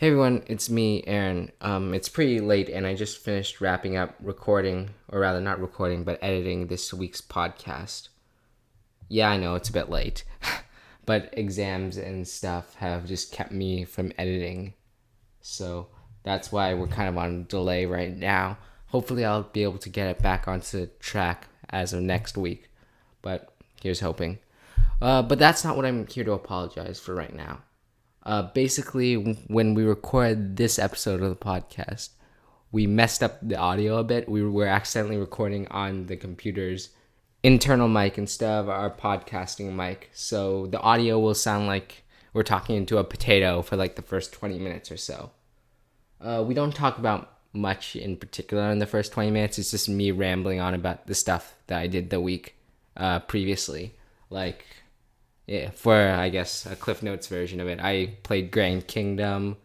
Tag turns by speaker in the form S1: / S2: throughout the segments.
S1: Hey everyone, it's me, Aaron. It's pretty late and I just finished wrapping up recording, or rather not recording, but editing this week's podcast. Yeah, I know it's a bit late, but exams and stuff have just kept me from editing. So that's why we're kind of on delay right now. Hopefully I'll be able to get it back onto track as of next week, but here's hoping. But that's not what I'm here to apologize for right now. Basically, when we record this episode of the podcast, we messed up the audio a bit. We were accidentally recording on the computer's internal mic instead of our podcasting mic. So the audio will sound like we're talking into a potato for like the first 20 minutes or so. We don't talk about much in particular in the first 20 minutes. It's just me rambling on about the stuff that I did the week previously. Like, yeah, for, I guess, a Cliff Notes version of it. I played Grand Kingdom.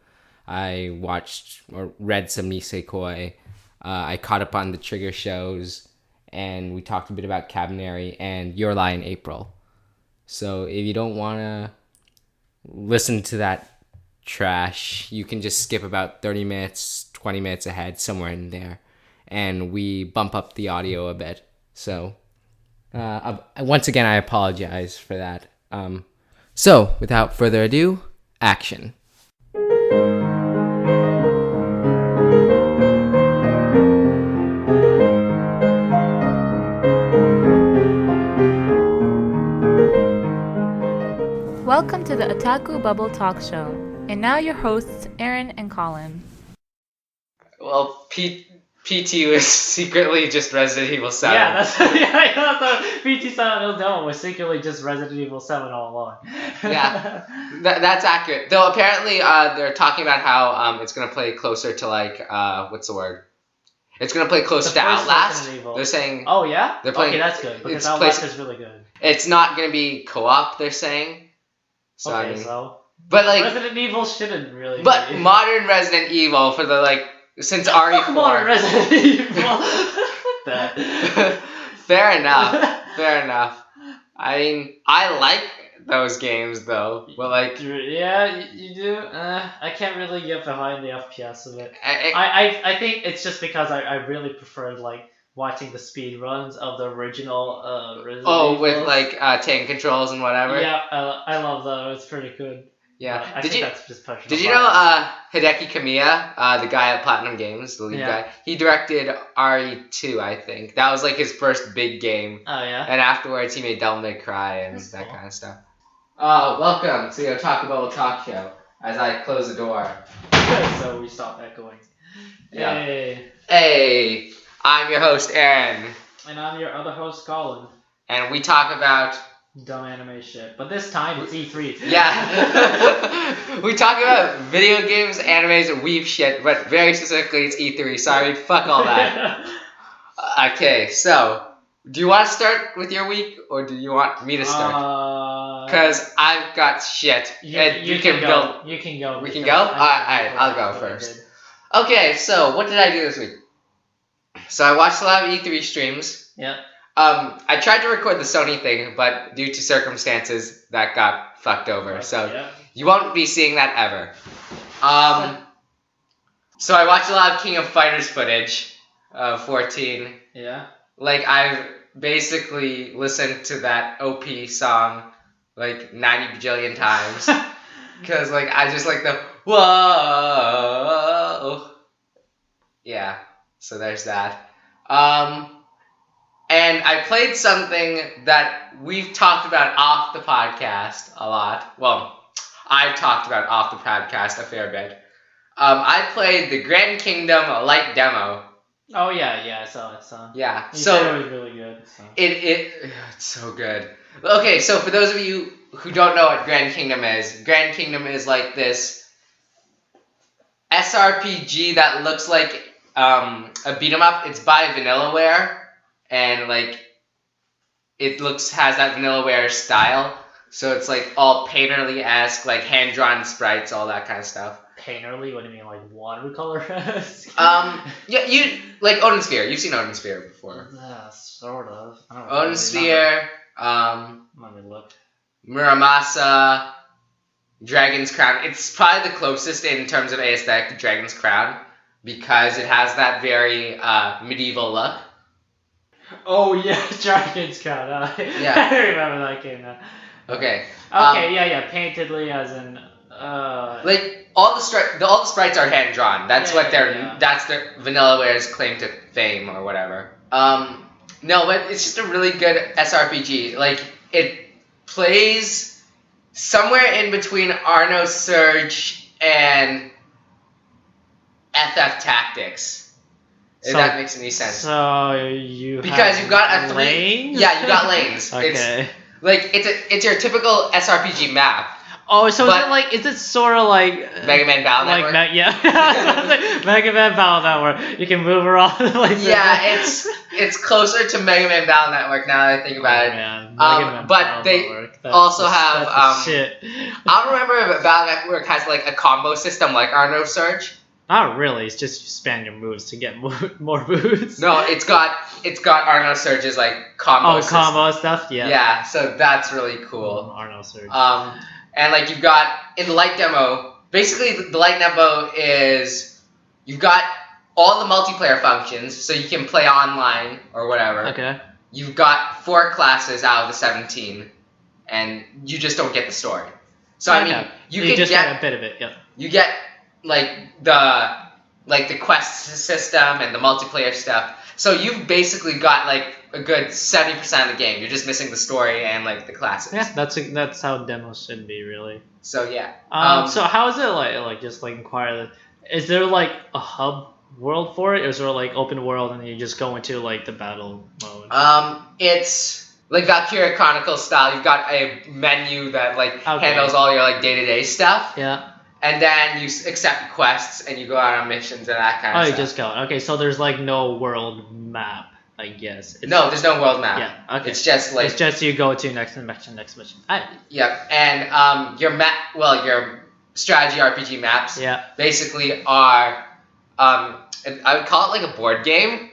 S1: I watched or read some Nisekoi. I caught up on the Trigger shows. And we talked a bit about Cabaneri and Your Lie in April. So if you don't want to listen to that trash, you can just skip about 30 minutes, 20 minutes ahead, somewhere in there. And we bump up the audio a bit. So, once again, I apologize for that. So, without further ado, action.
S2: Welcome to the Otaku Bubble Talk Show. And now your hosts, Aaron and Colin.
S1: Well, PT was secretly just Resident Evil 7.
S3: Yeah, I thought PT Silent Hill was secretly just Resident Evil 7 all along.
S1: Yeah, that's accurate. Though apparently they're talking about how it's going to play closer to like, what's the word? It's going to play closer to Outlast.
S3: They're
S1: saying...
S3: Oh, yeah?
S1: They're playing,
S3: okay, that's good, because Outlast is really good.
S1: It's not going to be co-op, they're saying.
S3: So, okay, I mean, so...
S1: But like...
S3: Resident Evil shouldn't really
S1: But
S3: be.
S1: Modern Resident Evil for the like... Since RE4.
S3: Modern Resident Evil.
S1: Fair enough. I mean, I like those games though, but like...
S3: Yeah, you do? I can't really get behind the FPS of it. I think it's just because I really preferred like watching the speed runs of the original Resident Evil.
S1: With like tank controls and whatever?
S3: Yeah, I love that. It's pretty good.
S1: Yeah.
S3: I think that's just personal.
S1: Did you know Hideki Kamiya, the guy at Platinum Games, the lead guy, he directed RE2, I think. That was like his first big game.
S3: Oh, yeah?
S1: And afterwards he made Devil May Cry and that's that kind of stuff. Welcome to your Otaku Bubble Talk Show, as I close the door.
S3: So we stop echoing.
S1: Yeah.
S3: Hey,
S1: I'm your host, Aaron.
S3: And I'm your other host, Colin.
S1: And we talk about...
S3: dumb anime shit. But this time it's E3.
S1: Yeah. We talk about video games, animes, and weeb shit, but very specifically it's E3. Sorry, fuck all that. Okay, so, do you want to start with your week, or do you want me to start? Because I've got shit. You can go.
S3: You can go.
S1: We can go? Alright, I'll go first. Okay, so, what did I do this week? So I watched a lot of E3 streams.
S3: Yeah.
S1: I tried to record the Sony thing, but due to circumstances, that got fucked over. So you won't be seeing that ever. So I watched a lot of King of Fighters footage, 14.
S3: Yeah.
S1: Like, I've basically listened to that OP song, like, 90 bajillion times. Because, like, I just like the, whoa. Yeah, so there's that. And I played something that we've talked about off the podcast a lot. Well, I've talked about off the podcast a fair bit. I played the Grand Kingdom light demo.
S3: Oh yeah, I saw it. So
S1: yeah,
S3: you said it was really good. So.
S1: It's so good. Okay, so for those of you who don't know what Grand Kingdom is like this SRPG that looks like a beat 'em up. It's by Vanillaware. And, like, it has that Vanillaware style. So it's, like, all painterly-esque, like, hand-drawn sprites, all that kind of stuff.
S3: Painterly? What do you mean, like, watercolor-esque?
S1: Yeah, like, Odin Sphere. You've seen Odin Sphere before.
S3: Sort of. I don't know.
S1: Odin Sphere,
S3: Let me look.
S1: Muramasa, Dragon's Crown. It's probably the closest in terms of aesthetic to Dragon's Crown because it has that very medieval look.
S3: Oh yeah, Dragon's Crown.
S1: Yeah.
S3: I remember that game now.
S1: Okay.
S3: Okay, yeah, paintedly as in
S1: like all the sprites are hand drawn. That's what that's their Vanillaware's claim to fame or whatever. No, but it's just a really good SRPG. Like it plays somewhere in between Arno Surge and FF Tactics. If that makes any sense.
S3: So you've got lanes?
S1: Yeah, you got lanes.
S3: Okay.
S1: It's your typical SRPG map.
S3: Oh, so is it sort of like
S1: Mega Man Battle Network?
S3: Mega Man Battle Network. You can move around like
S1: yeah, it's closer to Mega Man Battle Network now that I think about it.
S3: Man,
S1: but they also have
S3: shit.
S1: I don't remember if Battle Network has like a combo system like Arno Surge.
S3: Not really. It's just you spam your moves to get more moves.
S1: No, it's got Arno Surge's like combo.
S3: system. Combo stuff. Yeah.
S1: Yeah, so that's really cool.
S3: Arno Surge.
S1: And like you've got in the light demo, basically the light demo is you've got all the multiplayer functions, so you can play online or whatever.
S3: Okay.
S1: You've got 4 classes out of the 17, and you just don't get the story. So I mean, you
S3: just get a bit of it. Yeah.
S1: You get like the quest system and the multiplayer stuff. So you've basically got like a good 70% of the game. You're just missing the story and like the classes.
S3: Yeah, that's how demos should be, really.
S1: So yeah.
S3: So how is it like just like inquire? Is there like a hub world for it, or is there like open world and you just go into like the battle mode?
S1: It's like Valkyria Chronicles style. You've got a menu that like handles all your like day-to-day stuff.
S3: Yeah.
S1: And then you accept quests and you go out on missions and that kind of stuff.
S3: Oh, you just go. Okay, so there's like no world map, I guess.
S1: No, there's no world map.
S3: Yeah, okay.
S1: It's just like...
S3: It's just you go to next mission.
S1: Yep, and your strategy RPG maps basically are... I would call it like a board game.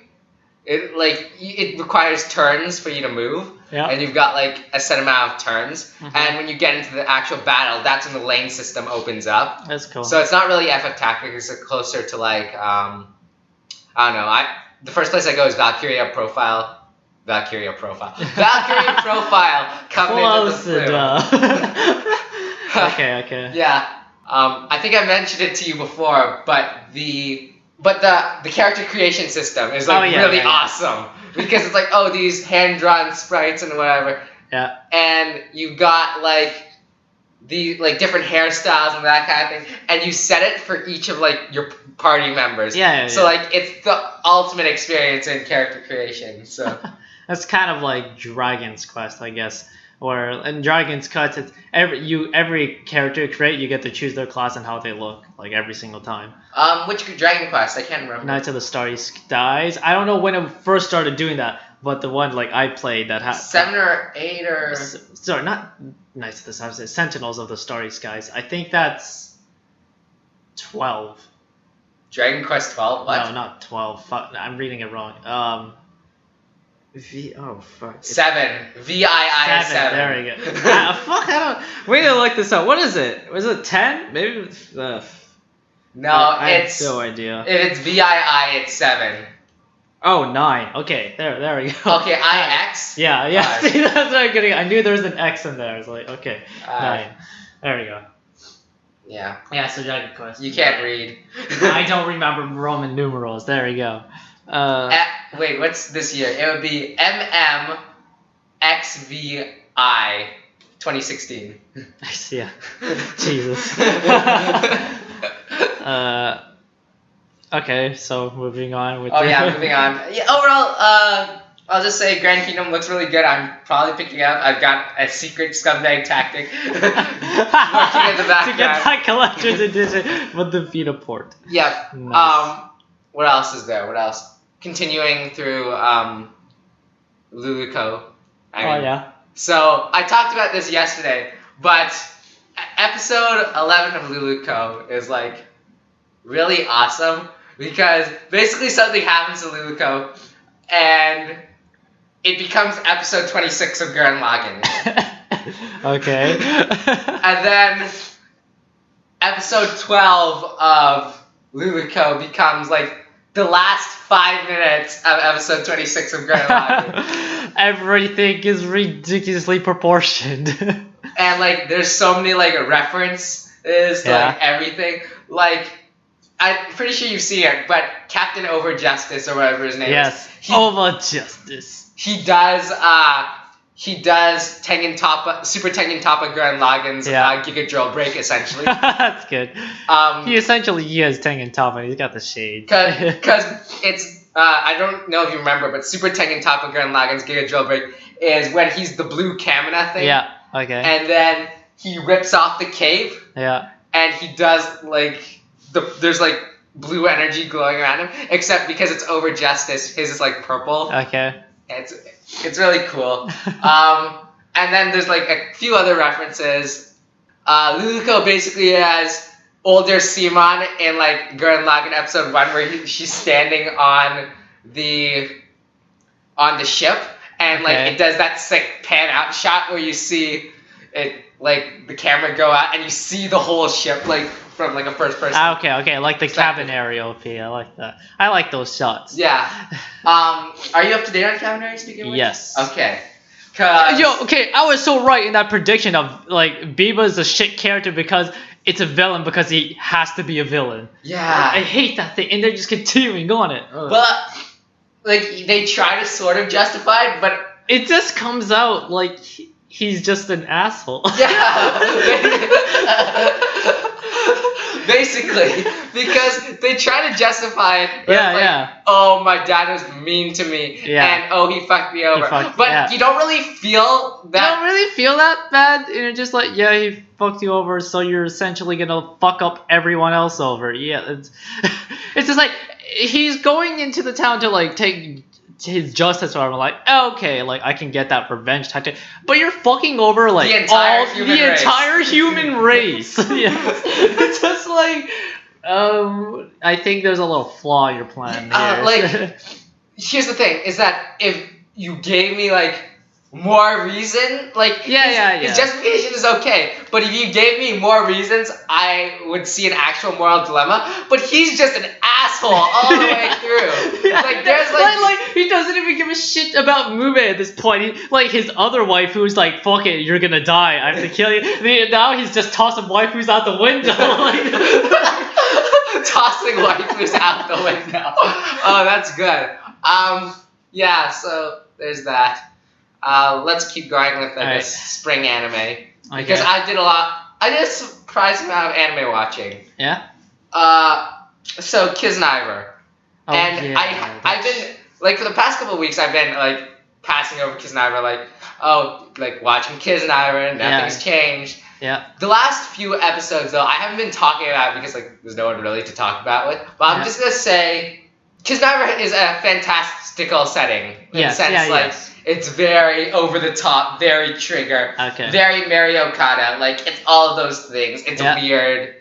S1: It requires turns for you to move. Yeah. And you've got like a set amount of turns, and when you get into the actual battle, that's when the lane system opens up.
S3: That's cool.
S1: So it's not really FF Tactics; it's closer to like I don't know. The first place I go is Valkyria Profile. Valkyria Profile coming into the
S3: Okay.
S1: Yeah. I think I mentioned it to you before, but the character creation system is like really awesome. Because it's like, these hand-drawn sprites and whatever.
S3: Yeah.
S1: And you've got like the different hairstyles and that kind of thing. And you set it for each of like your party members.
S3: Yeah.
S1: So like it's the ultimate experience in character creation. So
S3: that's kind of like Dragon's Quest, I guess. Where in Dragon's Quest, it's every character you create, you get to choose their class and how they look, like every single time.
S1: Which Dragon Quest? I can't remember.
S3: Knights of the Starry Skies. I don't know when it first started doing that, but the one like I played that had
S1: 7 or 8 or
S3: sorry, not Knights of the Starry Skies, Sentinels of the Starry Skies. I think that's 12.
S1: Dragon Quest 12? What?
S3: No, not 12. Fuck, I'm reading it wrong.
S1: 7. VII 7.
S3: There we go. Fuck, I don't. We gotta look this up. What is it? Was it 10? Maybe.
S1: No,
S3: I
S1: have
S3: no idea.
S1: If it's VII, it's 7.
S3: Oh, 9. Okay, there we go.
S1: Okay, IX?
S3: Yeah. See, that's what I'm getting. I knew there was an X in there. I was like, okay, 9. There we go.
S1: Yeah.
S3: Yeah, so Dragon Quest.
S1: You can't read.
S3: I don't remember Roman numerals. There we go.
S1: Wait, what's this year? It would be MMXVI 2016.
S3: Yeah. Jesus. Okay, so moving on with
S1: moving on. Yeah, overall, I'll just say Grand Kingdom looks really good. I'm probably picking up. I've got a secret scumbag tactic working in the background.
S3: To get that collector's edition with the Vita port.
S1: Yeah.
S3: Nice.
S1: What else is there? What else? Continuing through Luluco.
S3: Yeah.
S1: So I talked about this yesterday, but episode 11 of Luluco is like really awesome because basically something happens to Luluco and it becomes episode 26 of Gurren Lagann.
S3: Okay.
S1: And then episode 12 of Luluko becomes like the last 5 minutes of episode 26 of Gurren Lagann.
S3: Everything is ridiculously proportioned.
S1: And like there's so many like references to like everything. Like I'm pretty sure you've seen it, but Captain Over Justice or whatever his name is.
S3: Yes, Over Justice.
S1: He does Tengen Toppa, Super Tengen Toppa Gurren Lagann's Giga Drill Break essentially.
S3: That's good. He essentially is Tengen Toppa. He's got the shade.
S1: Because it's I don't know if you remember, but Super Tengen Toppa Gurren Lagann's Giga Drill Break is when he's the blue Kamina thing.
S3: Yeah. Okay.
S1: And then he rips off the cave.
S3: Yeah.
S1: And he does like there's like blue energy glowing around him, except because it's Over Justice, his is like purple.
S3: Okay.
S1: It's really cool. And then there's like a few other references. Luluko basically has older Simon in like Gurren Lagann episode 1 where she's standing on the ship and like it does that sick pan out shot where you see it like the camera go out and you see the whole ship like from like a first person.
S3: Okay, like the cabin area OP. I like that. I like those shots.
S1: Yeah. Are you up to date on cabin area speaking with?
S3: Yes.
S1: Okay.
S3: I was so right in that prediction of like Biba's a shit character because it's a villain because he has to be a villain.
S1: Yeah.
S3: I hate that thing, and they're just continuing on it.
S1: But like they try to sort of justify it, but
S3: it just comes out like he's just an asshole.
S1: Yeah. Basically, because they try to justify it. Oh, my dad was mean to me, and oh, he fucked me over. But you don't really feel that.
S3: You don't really feel that bad, and you're just like, yeah, he fucked you over, so you're essentially gonna fuck up everyone else over. Yeah, it's just like he's going into the town to like take his justice, or I'm like, okay, like I can get that revenge tactic, but you're fucking over like
S1: the entire
S3: human race. Yes. It's just like, I think there's a little flaw in your plan here.
S1: Like, here's the thing: is that if you gave me like more reason, like his justification is okay, but if you gave me more reasons, I would see an actual moral dilemma. But he's just an asshole all the way through. Like there's like
S3: he doesn't even give a shit about Mube at this point. Like his other wife, who's like, "Fuck it, you're gonna die. I have to kill you." Now he's just tossing waifus out the window.
S1: Tossing waifus out the window. Oh, that's good. Yeah. So there's that. Let's keep going with this spring anime because I did a surprising amount of anime watching.
S3: Yeah.
S1: So Kisniver, I've been like for the past couple of weeks I've been like passing over Kisniver like watching Kisniver and nothing's changed.
S3: Yeah.
S1: The last few episodes though I haven't been talking about it because like there's no one really to talk about with. But I'm just gonna say Kisniver is a fantastical setting in the sense it's very over the top, very trigger, very Mario Okada. Like it's all of those things. It's weird,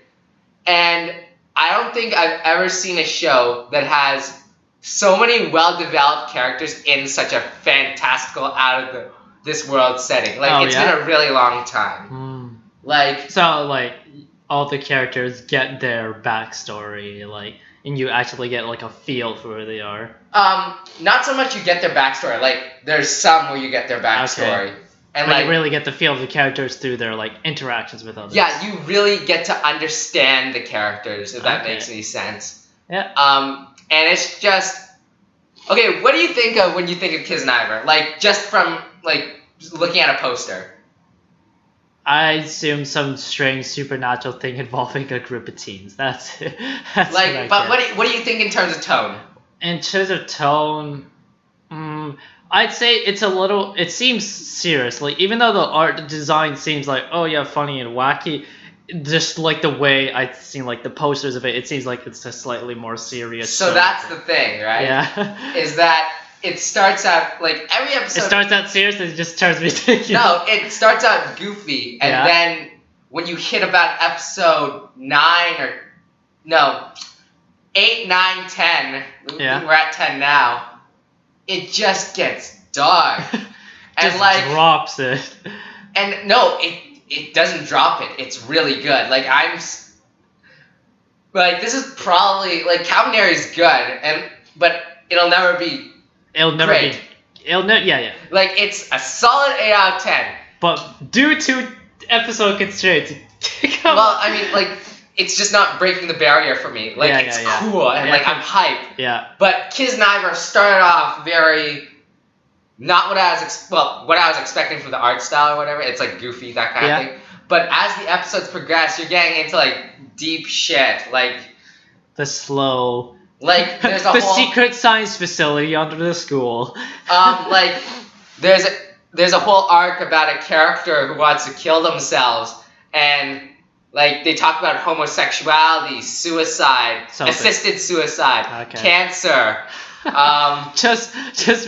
S1: and I don't think I've ever seen a show that has so many well-developed characters in such a fantastical, out of this world setting. Like it's been a really long time. Like
S3: all the characters get their backstory, and you actually get like a feel for who they are.
S1: Not so much you get their backstory. Like there's some where you get their backstory. And
S3: you really get the feel of the characters through their like interactions with others.
S1: Yeah, you really get to understand the characters, if that makes any sense.
S3: Yeah.
S1: And it's just okay. What do you think of when you think of Kisniver? Like just from like looking at a poster.
S3: I assume some strange supernatural thing involving a group of teens. That's it.
S1: What do you think in terms of tone?
S3: In terms of tone, I'd say it seems serious. Like, even though the art design seems like, oh yeah, funny and wacky, just like the way I've seen like the posters of it, it seems like it's a slightly more serious.
S1: So that's the thing, right?
S3: Yeah.
S1: Is that it starts out like every episode.
S3: It starts out serious and it just turns ridiculous.
S1: No, it starts out goofy, and then when you hit about episode 8, 9, 10. We're at 10 now. It just gets dark. And
S3: just drops it.
S1: And no, it doesn't drop it. It's really good. Like like this is probably like Cabaneri is good, but it'll never be.
S3: It'll never
S1: great.
S3: be. It'll never. Yeah.
S1: Like it's a solid 8 out of 10.
S3: But due to episode constraints,
S1: well, I mean, like it's just not breaking the barrier for me. Like it's cool and like I'm hyped.
S3: Yeah.
S1: But Kisniver started off very. Not what I was what I was expecting from the art style or whatever. It's like goofy, that kind of thing. But as the episodes progress, you're getting into like deep shit, like
S3: the slow,
S1: like there's a
S3: the
S1: whole
S3: secret science facility under the school.
S1: Like there's a whole arc about a character who wants to kill themselves, and like they talk about homosexuality, suicide, assisted suicide, cancer.
S3: Just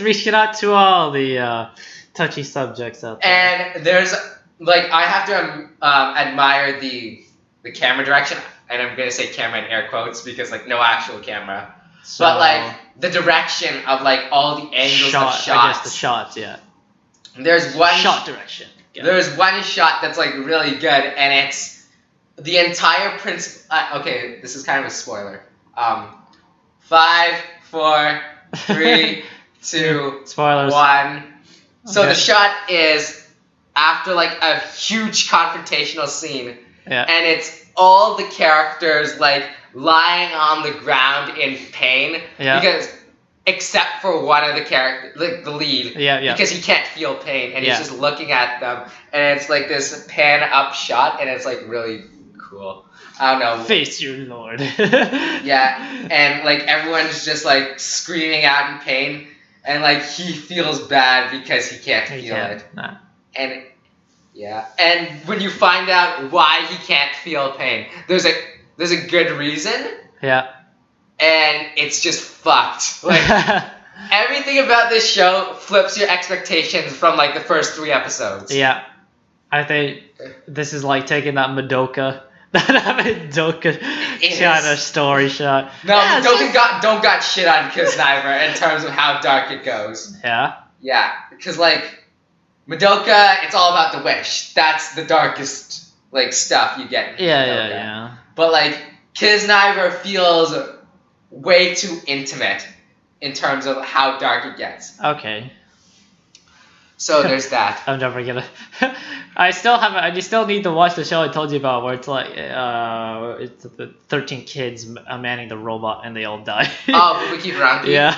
S3: reaching out to all the touchy subjects out there.
S1: And there's like I have to admire the camera direction, and I'm gonna say camera in air quotes because like no actual camera, but like the direction of like all the angles of shots.
S3: I guess the shots, yeah.
S1: There's one
S3: shot direction.
S1: There's one shot that's like really good, and it's the entire principle. Okay, this is kind of a spoiler. 5, 4, 3, 2,
S3: spoilers.
S1: 1. So the shot is after like a huge confrontational scene, and it's all the characters like lying on the ground in pain because except for one of the characters, like the lead, because he can't feel pain and he's just looking at them, and it's like this pan up shot, and it's like really cool. I don't know.
S3: Face your lord.
S1: Yeah, and like everyone's just like screaming out in pain, and like he feels bad because he can't feel it.
S3: Nah.
S1: And and when you find out why he can't feel pain, there's a good reason.
S3: Yeah.
S1: And it's just fucked. Like everything about this show flips your expectations from like the first 3 episodes.
S3: Yeah. I think this is like taking that Madoka kind of story shot.
S1: No, Madoka don't got shit on Kisniver in terms of how dark it goes.
S3: Yeah?
S1: Yeah, because like Madoka, it's all about the wish. That's the darkest like stuff you get.
S3: Yeah.
S1: But like Kisniver feels way too intimate in terms of how dark it gets.
S3: Okay.
S1: So there's that.
S3: I'm never gonna. I still need to watch the show I told you about, where it's like it's the 13 kids manning the robot and they all die.
S1: Oh, we keep Ranky.
S3: Yeah.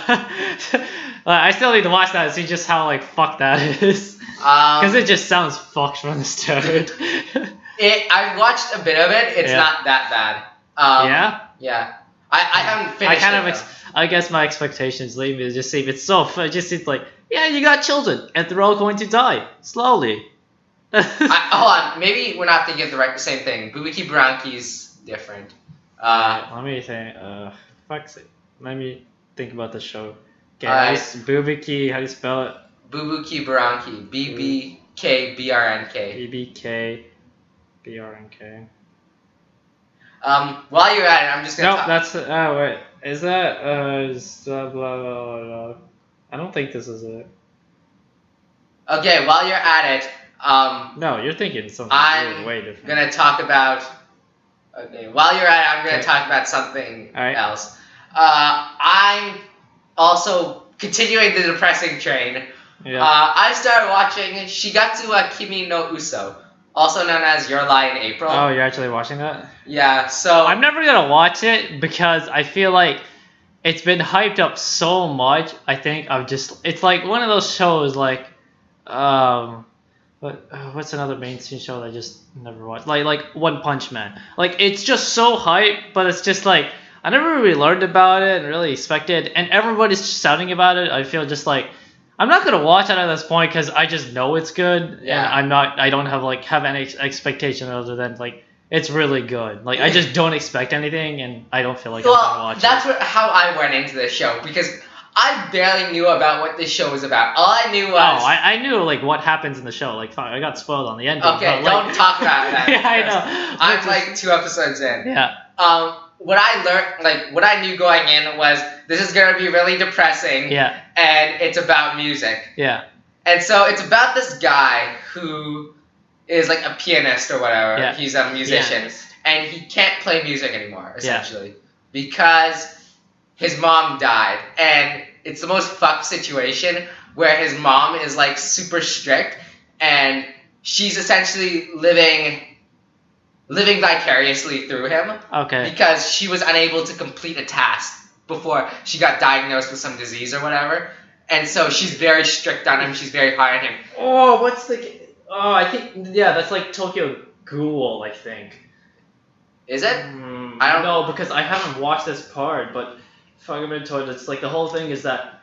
S3: I still need to watch that and see just how like fucked that is. Because it just sounds fucked from the start.
S1: I watched a bit of it. It's not that bad. Yeah. I haven't finished.
S3: I guess my expectations leave me to just see if it's so fun. It just seems like, you got children and they're all going to die slowly.
S1: Hold on, maybe we're not thinking of the same thing. Bubuki Buranki's different.
S3: Let me think. Fuck's it. Let me think about the show. Okay, Bubuki. How do you spell it?
S1: Bubuki Buranki. BBKBRNK.
S3: BBKBRNK.
S1: While you're at it, I'm just gonna.
S3: No, that's. Wait. Is that? Blah, blah, blah, blah. I don't think this is it.
S1: Okay, while you're at it,
S3: no, you're thinking something way different.
S1: I'm gonna talk about. Okay, while you're at it, I'm gonna talk about something else. I'm also continuing the depressing train.
S3: Yeah.
S1: I started watching Shigatsu wa Kimi no Uso, also known as Your Lie in April.
S3: Oh, you're actually watching that?
S1: Yeah, so
S3: I'm never gonna watch it because I feel like it's been hyped up so much. I think it's like one of those shows like what's another mainstream show that I just never watched? Like One Punch Man. Like it's just so hyped, but it's just like I never really learned about it and really expected, and everybody's just shouting about it. I feel just like I'm not gonna watch it at this point because I just know it's good, and I don't have any expectation other than like it's really good. Like I just don't expect anything, and I don't feel like I'm gonna watch it.
S1: That's how I went into this show because I barely knew about what this show was about. All I knew was
S3: I knew like what happens in the show. Like I got spoiled on the ending.
S1: Okay, don't talk about that.
S3: Yeah, I know.
S1: I'm like 2 episodes in.
S3: Yeah.
S1: What I learned, like what I knew going in was this is gonna be really depressing.
S3: Yeah.
S1: And it's about music.
S3: Yeah.
S1: And so it's about this guy who is like a pianist or whatever.
S3: Yeah.
S1: He's a musician.
S3: Pianist.
S1: and he can't play music anymore, essentially, because his mom died, and it's the most fucked situation where his mom is like super strict, and she's essentially living vicariously through him.
S3: Okay.
S1: Because she was unable to complete a task before she got diagnosed with some disease or whatever, and so she's very strict on him. She's very hard on him.
S3: Oh, what's the? Oh, I think that's like Tokyo Ghoul, I think.
S1: Is it?
S3: I don't know because I haven't watched this part, but if I've been told, it's like the whole thing is that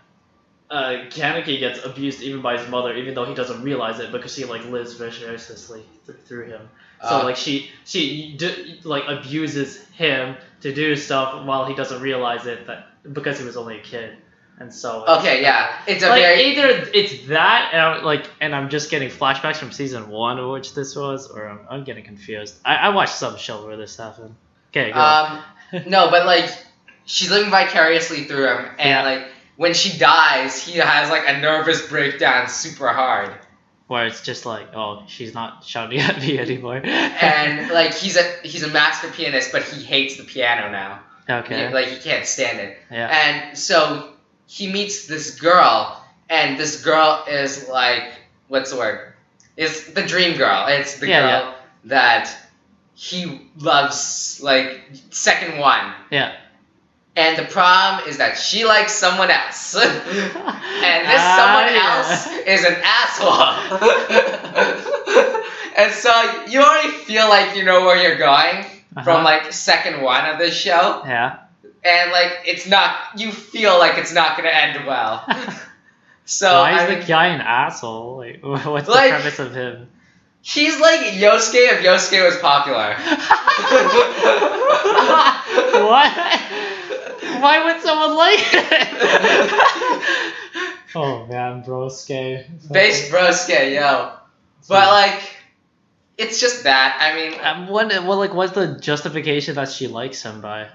S3: Kaneki gets abused even by his mother, even though he doesn't realize it because she like lives viciously through him. So like she like abuses him to do stuff while he doesn't realize it because he was only a kid. And so
S1: it's a
S3: like
S1: very
S3: either it's that and I'm just getting flashbacks from season 1 of which this was, or I'm getting confused. I watched some show where this happened. Okay, go.
S1: No, but like she's living vicariously through him, and like when she dies, he has like a nervous breakdown super hard.
S3: Where it's just like, oh, she's not shouting at me anymore.
S1: And like he's a master pianist, but he hates the piano now.
S3: Okay.
S1: Like he can't stand it.
S3: Yeah.
S1: And so he meets this girl, and this girl is like, what's the word? It's the dream girl. It's the girl that he loves, like second one.
S3: Yeah.
S1: And the problem is that she likes someone else. And this someone else is an asshole. And so you already feel like you know where you're going from like second one of this show.
S3: Yeah.
S1: And like you feel like it's not gonna end well. So
S3: why is the guy an asshole? Like, what's the premise of him?
S1: He's like Yosuke if Yosuke was popular.
S3: What? Why would someone like it? Oh man, broske.
S1: Base broske, yo. But like, it's just that. I mean,
S3: what's the justification that she likes him by?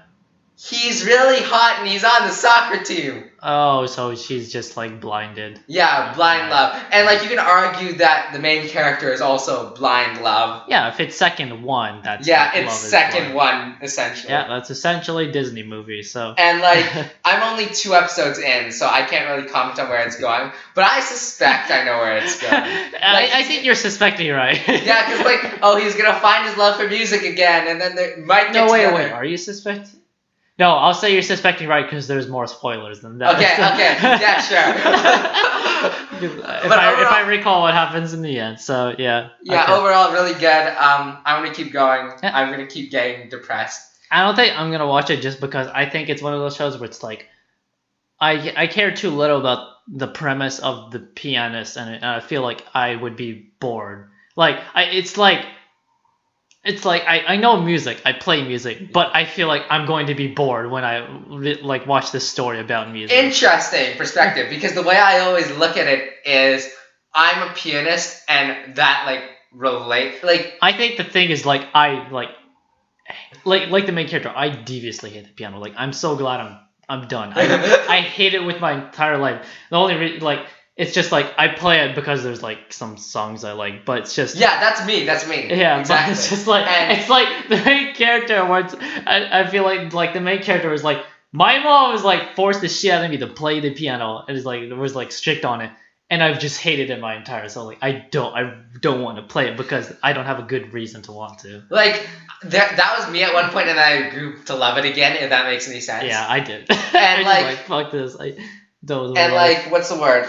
S1: He's really hot and he's on the soccer team.
S3: Oh, so she's just like blinded.
S1: Yeah, blind love. And like you can argue that the main character is also blind love.
S3: Yeah, if it's second one, that's
S1: it's second one essentially.
S3: Yeah, that's essentially Disney movie. So.
S1: And like I'm only 2 episodes in, so I can't really comment on where it's going. But I suspect I know where it's going.
S3: I think you're suspecting right.
S1: Yeah, because like he's gonna find his love for music again, and then they might get together.
S3: Wait, are you suspecting? No, I'll say you're suspecting right because there's more spoilers than that.
S1: Okay, yeah, sure.
S3: if I recall what happens in the end, so yeah.
S1: Yeah,
S3: okay.
S1: Overall, really good. I'm gonna keep going. Yeah. I'm gonna keep getting depressed.
S3: I don't think I'm gonna watch it just because I think it's one of those shows where it's like, I care too little about the premise of the pianist, and I feel like I would be bored. Like It's like I know music, I play music, but I feel like I'm going to be bored when I like watch this story about music.
S1: Interesting perspective, because the way I always look at it is I'm a pianist, and that like relate like.
S3: I think the thing is like I like the main character. I deviously hate the piano. Like I'm so glad I'm done. I hate it with my entire life. The only it's just like I play it because there's like some songs I like, but it's just
S1: that's me.
S3: Yeah, exactly. But it's just like it's like the main character where I feel like the main character is like my mom was like forced the shit out of me to play the piano and was like strict on it, and I've just hated it my entire soul. Like I don't want to play it because I don't have a good reason to want to.
S1: Like that was me at one point, and I grew to love it again. If that makes any sense.
S3: Yeah, I did.
S1: And
S3: like fuck this, I don't.
S1: And like what's the word?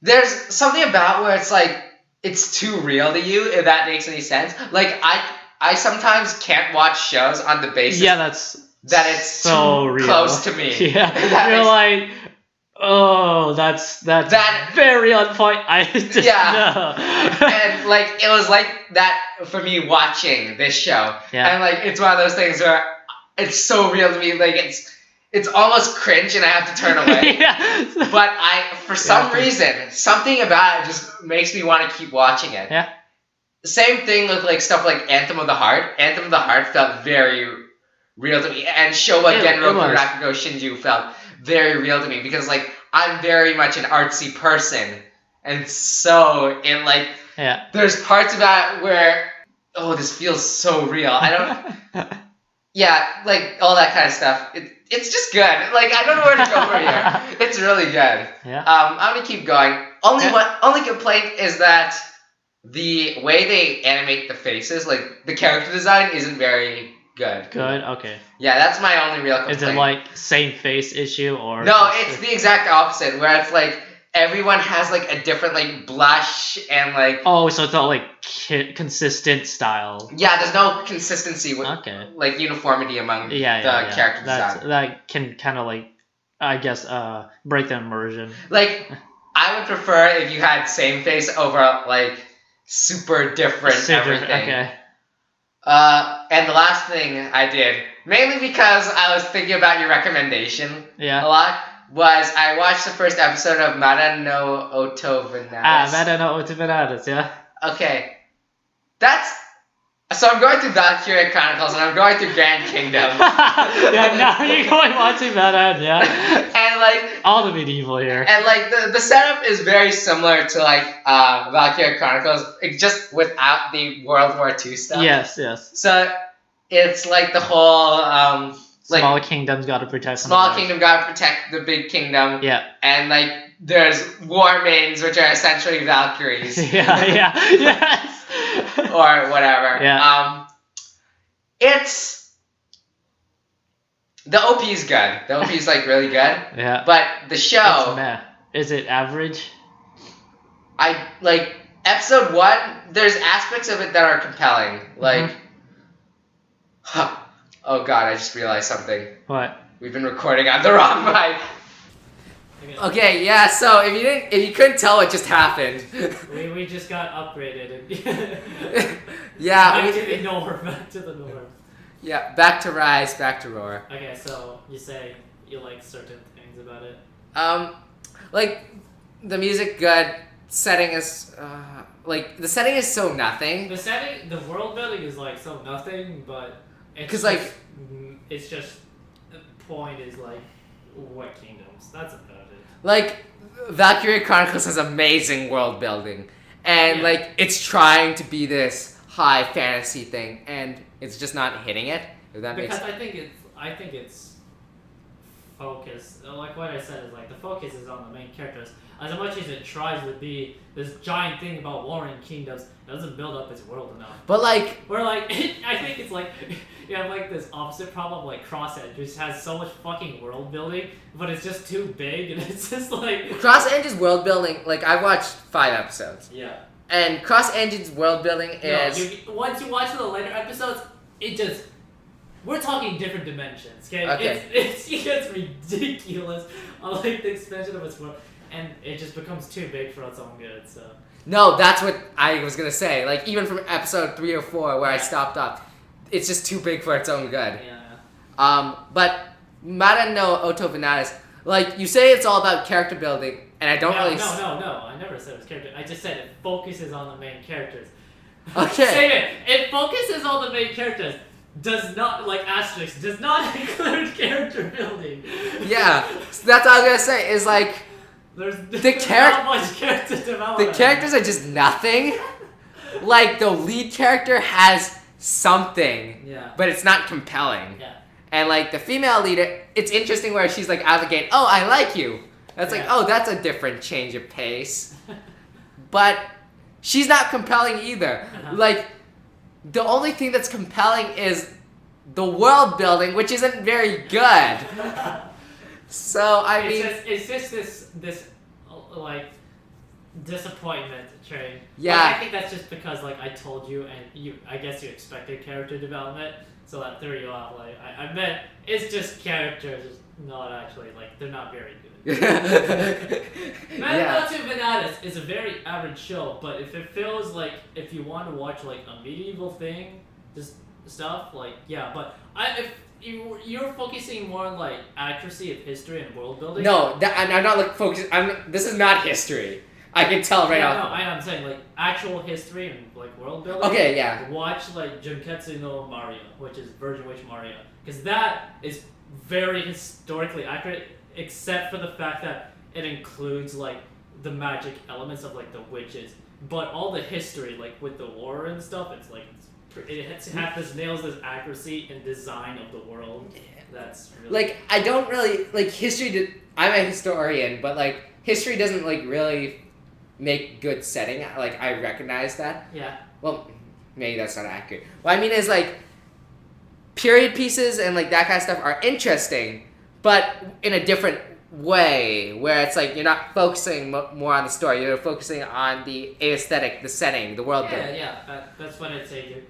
S1: There's something about where it's like it's too real to you, if that makes any sense. Like I sometimes can't watch shows on the basis that it's
S3: so
S1: too
S3: real.
S1: close to me.
S3: Yeah, you're like, oh, that's very on point. I just know.
S1: And like it was like that for me watching this show.
S3: Yeah.
S1: And like it's one of those things where it's so real to me. Like it's almost cringe, and I have to turn away.
S3: Yeah.
S1: But for some reason, something about it just makes me want to keep watching it.
S3: Yeah.
S1: Same thing with like stuff like Anthem of the Heart. Anthem of the Heart felt very real to me, and Showa Genroku Rakugo Shinju felt very real to me because like I'm very much an artsy person, and so there's parts about it where
S4: oh, this feels so real. I don't. Yeah, like all that kind of stuff. It's just good. Like I don't know where to go from here. It's really good.
S3: Yeah.
S4: I'm gonna keep going. Only complaint is that the way they animate the faces, like the character design, isn't very good.
S3: Good. Okay.
S4: Yeah, that's my only real complaint.
S3: Is it like same face issue or?
S4: No, it's the exact opposite. Where it's like everyone has like a different like blush and like.
S3: Oh, so it's all like consistent style.
S4: Yeah, there's no consistency with like uniformity among the character design.
S3: That can kind of like, I guess, break the immersion.
S4: Like, I would prefer if you had same face over like super different everything.
S3: Okay.
S4: And the last thing I did, mainly because I was thinking about your recommendation a lot, was I watched the first episode of Mada no Otovanatis.
S3: Mada no Otovanatis, yeah.
S4: Okay. So I'm going through Valkyria Chronicles and I'm going through Grand Kingdom.
S3: Yeah, now you're going watching that, yeah.
S4: And like
S3: all the medieval here.
S4: And like the setup is very similar to like Valkyria Chronicles, just without the World War II stuff.
S3: Yes.
S4: So it's like the whole
S3: small kingdom's got to protect.
S4: Small kingdom got to protect the big kingdom.
S3: Yeah. And
S4: like there's war maidens, which are essentially Valkyries.
S3: Yes.
S4: Or whatever.
S3: Yeah.
S4: It's the OP is good. The OP is like really good.
S3: Yeah.
S4: But the show.
S3: It's meh. Is it average?
S4: I like episode 1. There's aspects of it that are compelling. Like. Oh god, I just realized something.
S3: What?
S4: We've been recording on the wrong mic. Okay, yeah. So if you couldn't tell what just happened,
S3: we just got upgraded.
S4: Yeah.
S3: Back to the norm.
S4: Yeah, back to Rise, back to Roar.
S3: Okay, so you say you like certain things about it.
S4: Like the music good. Setting is like the setting is so nothing.
S3: The world building is like so nothing, but it's just the point is like what kingdoms. That's about it.
S4: Like Valkyria Chronicles has amazing world building, and like it's trying to be this high fantasy thing, and it's just not hitting it. If that makes sense.
S3: I think it's focus. Like what I said is like the focus is on the main characters. As much as it tries to be this giant thing about warring kingdoms, it doesn't build up its world enough.
S4: But like,
S3: I think it's like you have like this opposite problem like Cross Edge, which has so much fucking world building, but it's just too big, and it's just like
S4: Cross Edge's world building. Like I watched 5 episodes.
S3: Yeah.
S4: And Cross Engine's world building is
S3: once you watch the later episodes, it just. We're talking different dimensions, okay? It gets ridiculous on like the expansion of its world, and it just becomes too big for its own good. So.
S4: No, that's what I was gonna say. Like even from episode 3 or 4 where I stopped off, it's just too big for its own good.
S3: Yeah.
S4: But Mada no Otovanatis, like you say, it's all about character building, and I don't really.
S3: No. I never said it was character. I just said it focuses on the main characters.
S4: Okay.
S3: Say it focuses on the main characters. Does not, like asterisk, does not include character building.
S4: Yeah, so that's what I was gonna say, is like,
S3: there's not much character development.
S4: The characters are just nothing. Like, the lead character has something, but it's not compelling.
S3: Yeah.
S4: And like, the female leader, it's interesting where she's like out the gate, oh, I like you. That's like, oh, that's a different change of pace. But she's not compelling either. Like, the only thing that's compelling is the world building, which isn't very good. So I mean,
S3: it's just this like disappointment train.
S4: Yeah.
S3: Like, I think that's just because like I told you, and I guess you expected character development, so that threw you off. Like I meant it's just characters, not actually like they're not very good. Mada no Otovanatis is a very average show, but if it feels like if you want to watch like a medieval thing, just stuff like but if you're focusing more on like accuracy of history and world building.
S4: No, I'm not like focused. This is not history. I can tell right now.
S3: No, I'm saying like actual history and like world building.
S4: Okay, yeah.
S3: Watch like Junketsu no Maria, which is Virgin Witch Maria, because that is very historically accurate. Except for the fact that it includes like the magic elements of like the witches, but all the history like with the war and stuff, it's this nails this accuracy and design of the world. That's really
S4: like I don't really like history. I'm a historian, but like history doesn't like really make good setting. Like I recognize that.
S3: Yeah.
S4: Well, maybe that's not accurate. What I mean is like period pieces and like that kind of stuff are interesting, but in a different way, where it's like you're not focusing more on the story. You're focusing on the aesthetic, the setting, the world building.
S3: That's what I'd say.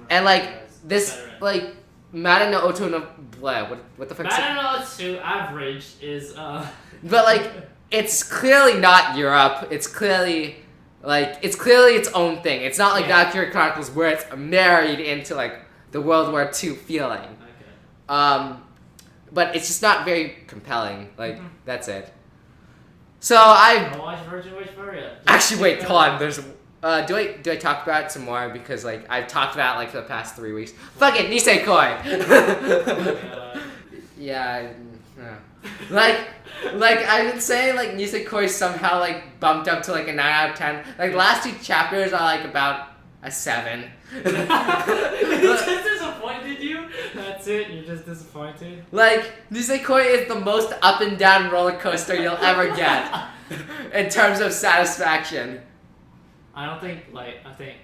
S4: And like this, like Mata no Oto no blah. What the fuck?
S3: Mata no Oto average is
S4: But like it's clearly not Europe. It's clearly its own thing. It's not like Valkyrie Chronicles where it's married into like the World War II feeling.
S3: Okay.
S4: But it's just not very compelling. Like that's it. So I
S3: watch Virgin Witch Furia.
S4: actually wait. Hold on. There's do I talk about it some more because like I've talked about it, like for the past 3 weeks. Fuck it, Nisekoi. Yeah. Like I've been saying like Nisekoi somehow like bumped up to like a 9 out of 10. Like the last 2 chapters are like about a 7.
S3: It just disappointed you? That's it? You're just disappointed?
S4: Like, Nisekoi is the most up and down roller coaster you'll ever get in terms of satisfaction.
S3: I think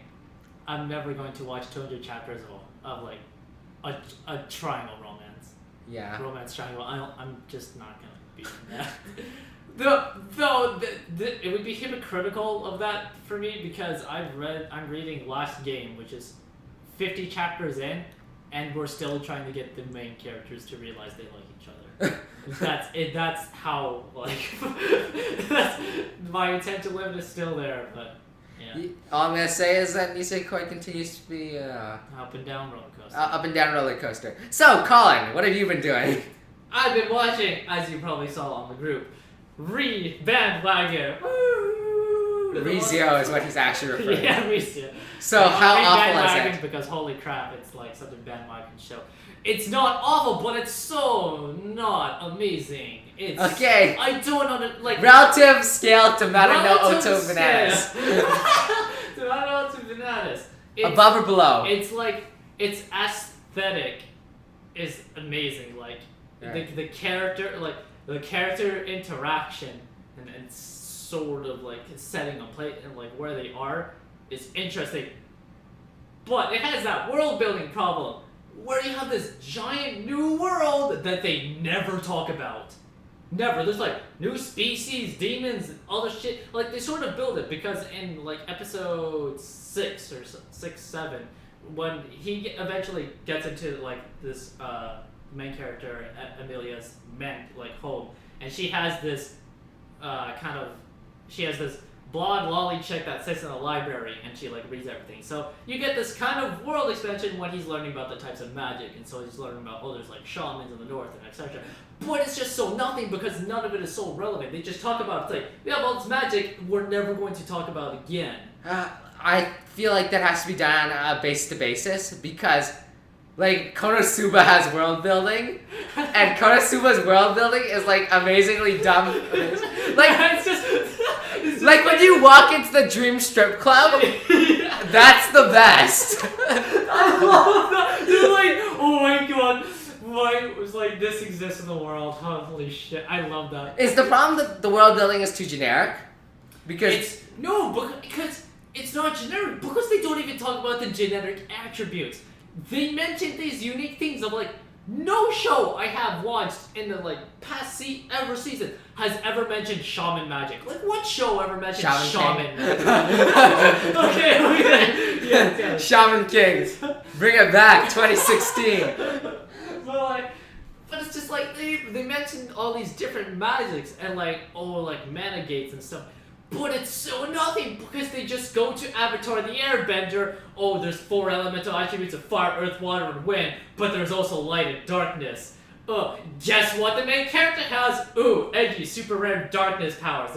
S3: I'm never going to watch 200 chapters of like a triangle romance.
S4: Yeah.
S3: Romance triangle. I'm just not gonna be in that. Though it would be hypocritical of that for me because I'm reading Last Game, which is 50 chapters in, and we're still trying to get the main characters to realize they like each other. That's how like that's my intent to live is still there, but yeah.
S4: All I'm gonna say is that Nisekoi continues to be
S3: up and down roller coaster.
S4: Up and down roller coaster. So, Colin, what have you been doing?
S3: I've been watching, as you probably saw on the group, Bandwagon.
S4: Rizio is what he's actually referring to.
S3: Yeah, Rizio.
S4: So how awful is it?
S3: Because holy crap, it's like such a bandwagon show. It's not awful, but it's so not amazing. It's
S4: okay.
S3: I don't know, like
S4: relative scale to Mata no Oto Bananas.
S3: To Mata no Oto Bananas.
S4: Above or below?
S3: It's like its aesthetic is amazing. Like the character, like the character interaction and sort of like setting a plate and like where they are is interesting. But it has that world building problem where you have this giant new world that they never talk about. Never. There's like new species, demons, and other shit. Like they sort of build it because in like episode 6 or 6, 7, when he eventually gets into like this main character Amelia's home, and she has this she has this blonde lolly chick that sits in a library and she like reads everything. So you get this kind of world expansion when he's learning about the types of magic, and so he's learning about there's like shamans in the north and etc. But it's just so nothing because none of it is so relevant. They just talk about it's like we have all this magic we're never going to talk about again.
S4: I feel like that has to be done on a basis to basis because like Konosuba has world building and Konosuba's world building is like amazingly dumb. Like
S3: it's just
S4: like when you walk into the Dream Strip Club, that's the best.
S3: I love that. You're like, oh my god, why it was like this exists in the world? Holy shit, I love that.
S4: Is the problem that the world building is too generic? Because
S3: because it's not generic because they don't even talk about the generic attributes. They mention these unique things of like no show I have watched in the like past season has ever mentioned shaman magic. Like what show ever mentioned shaman magic? Okay. Yeah.
S4: Shaman Kings, bring it back, 2016.
S3: But it's just like they mentioned all these different magics and like mana gates and stuff. But it's so nothing because they just go to Avatar the Airbender. Oh, there's 4 elemental attributes of fire, earth, water, and wind, but there's also light and darkness. Guess what the main character has? Ooh, edgy, super rare darkness powers.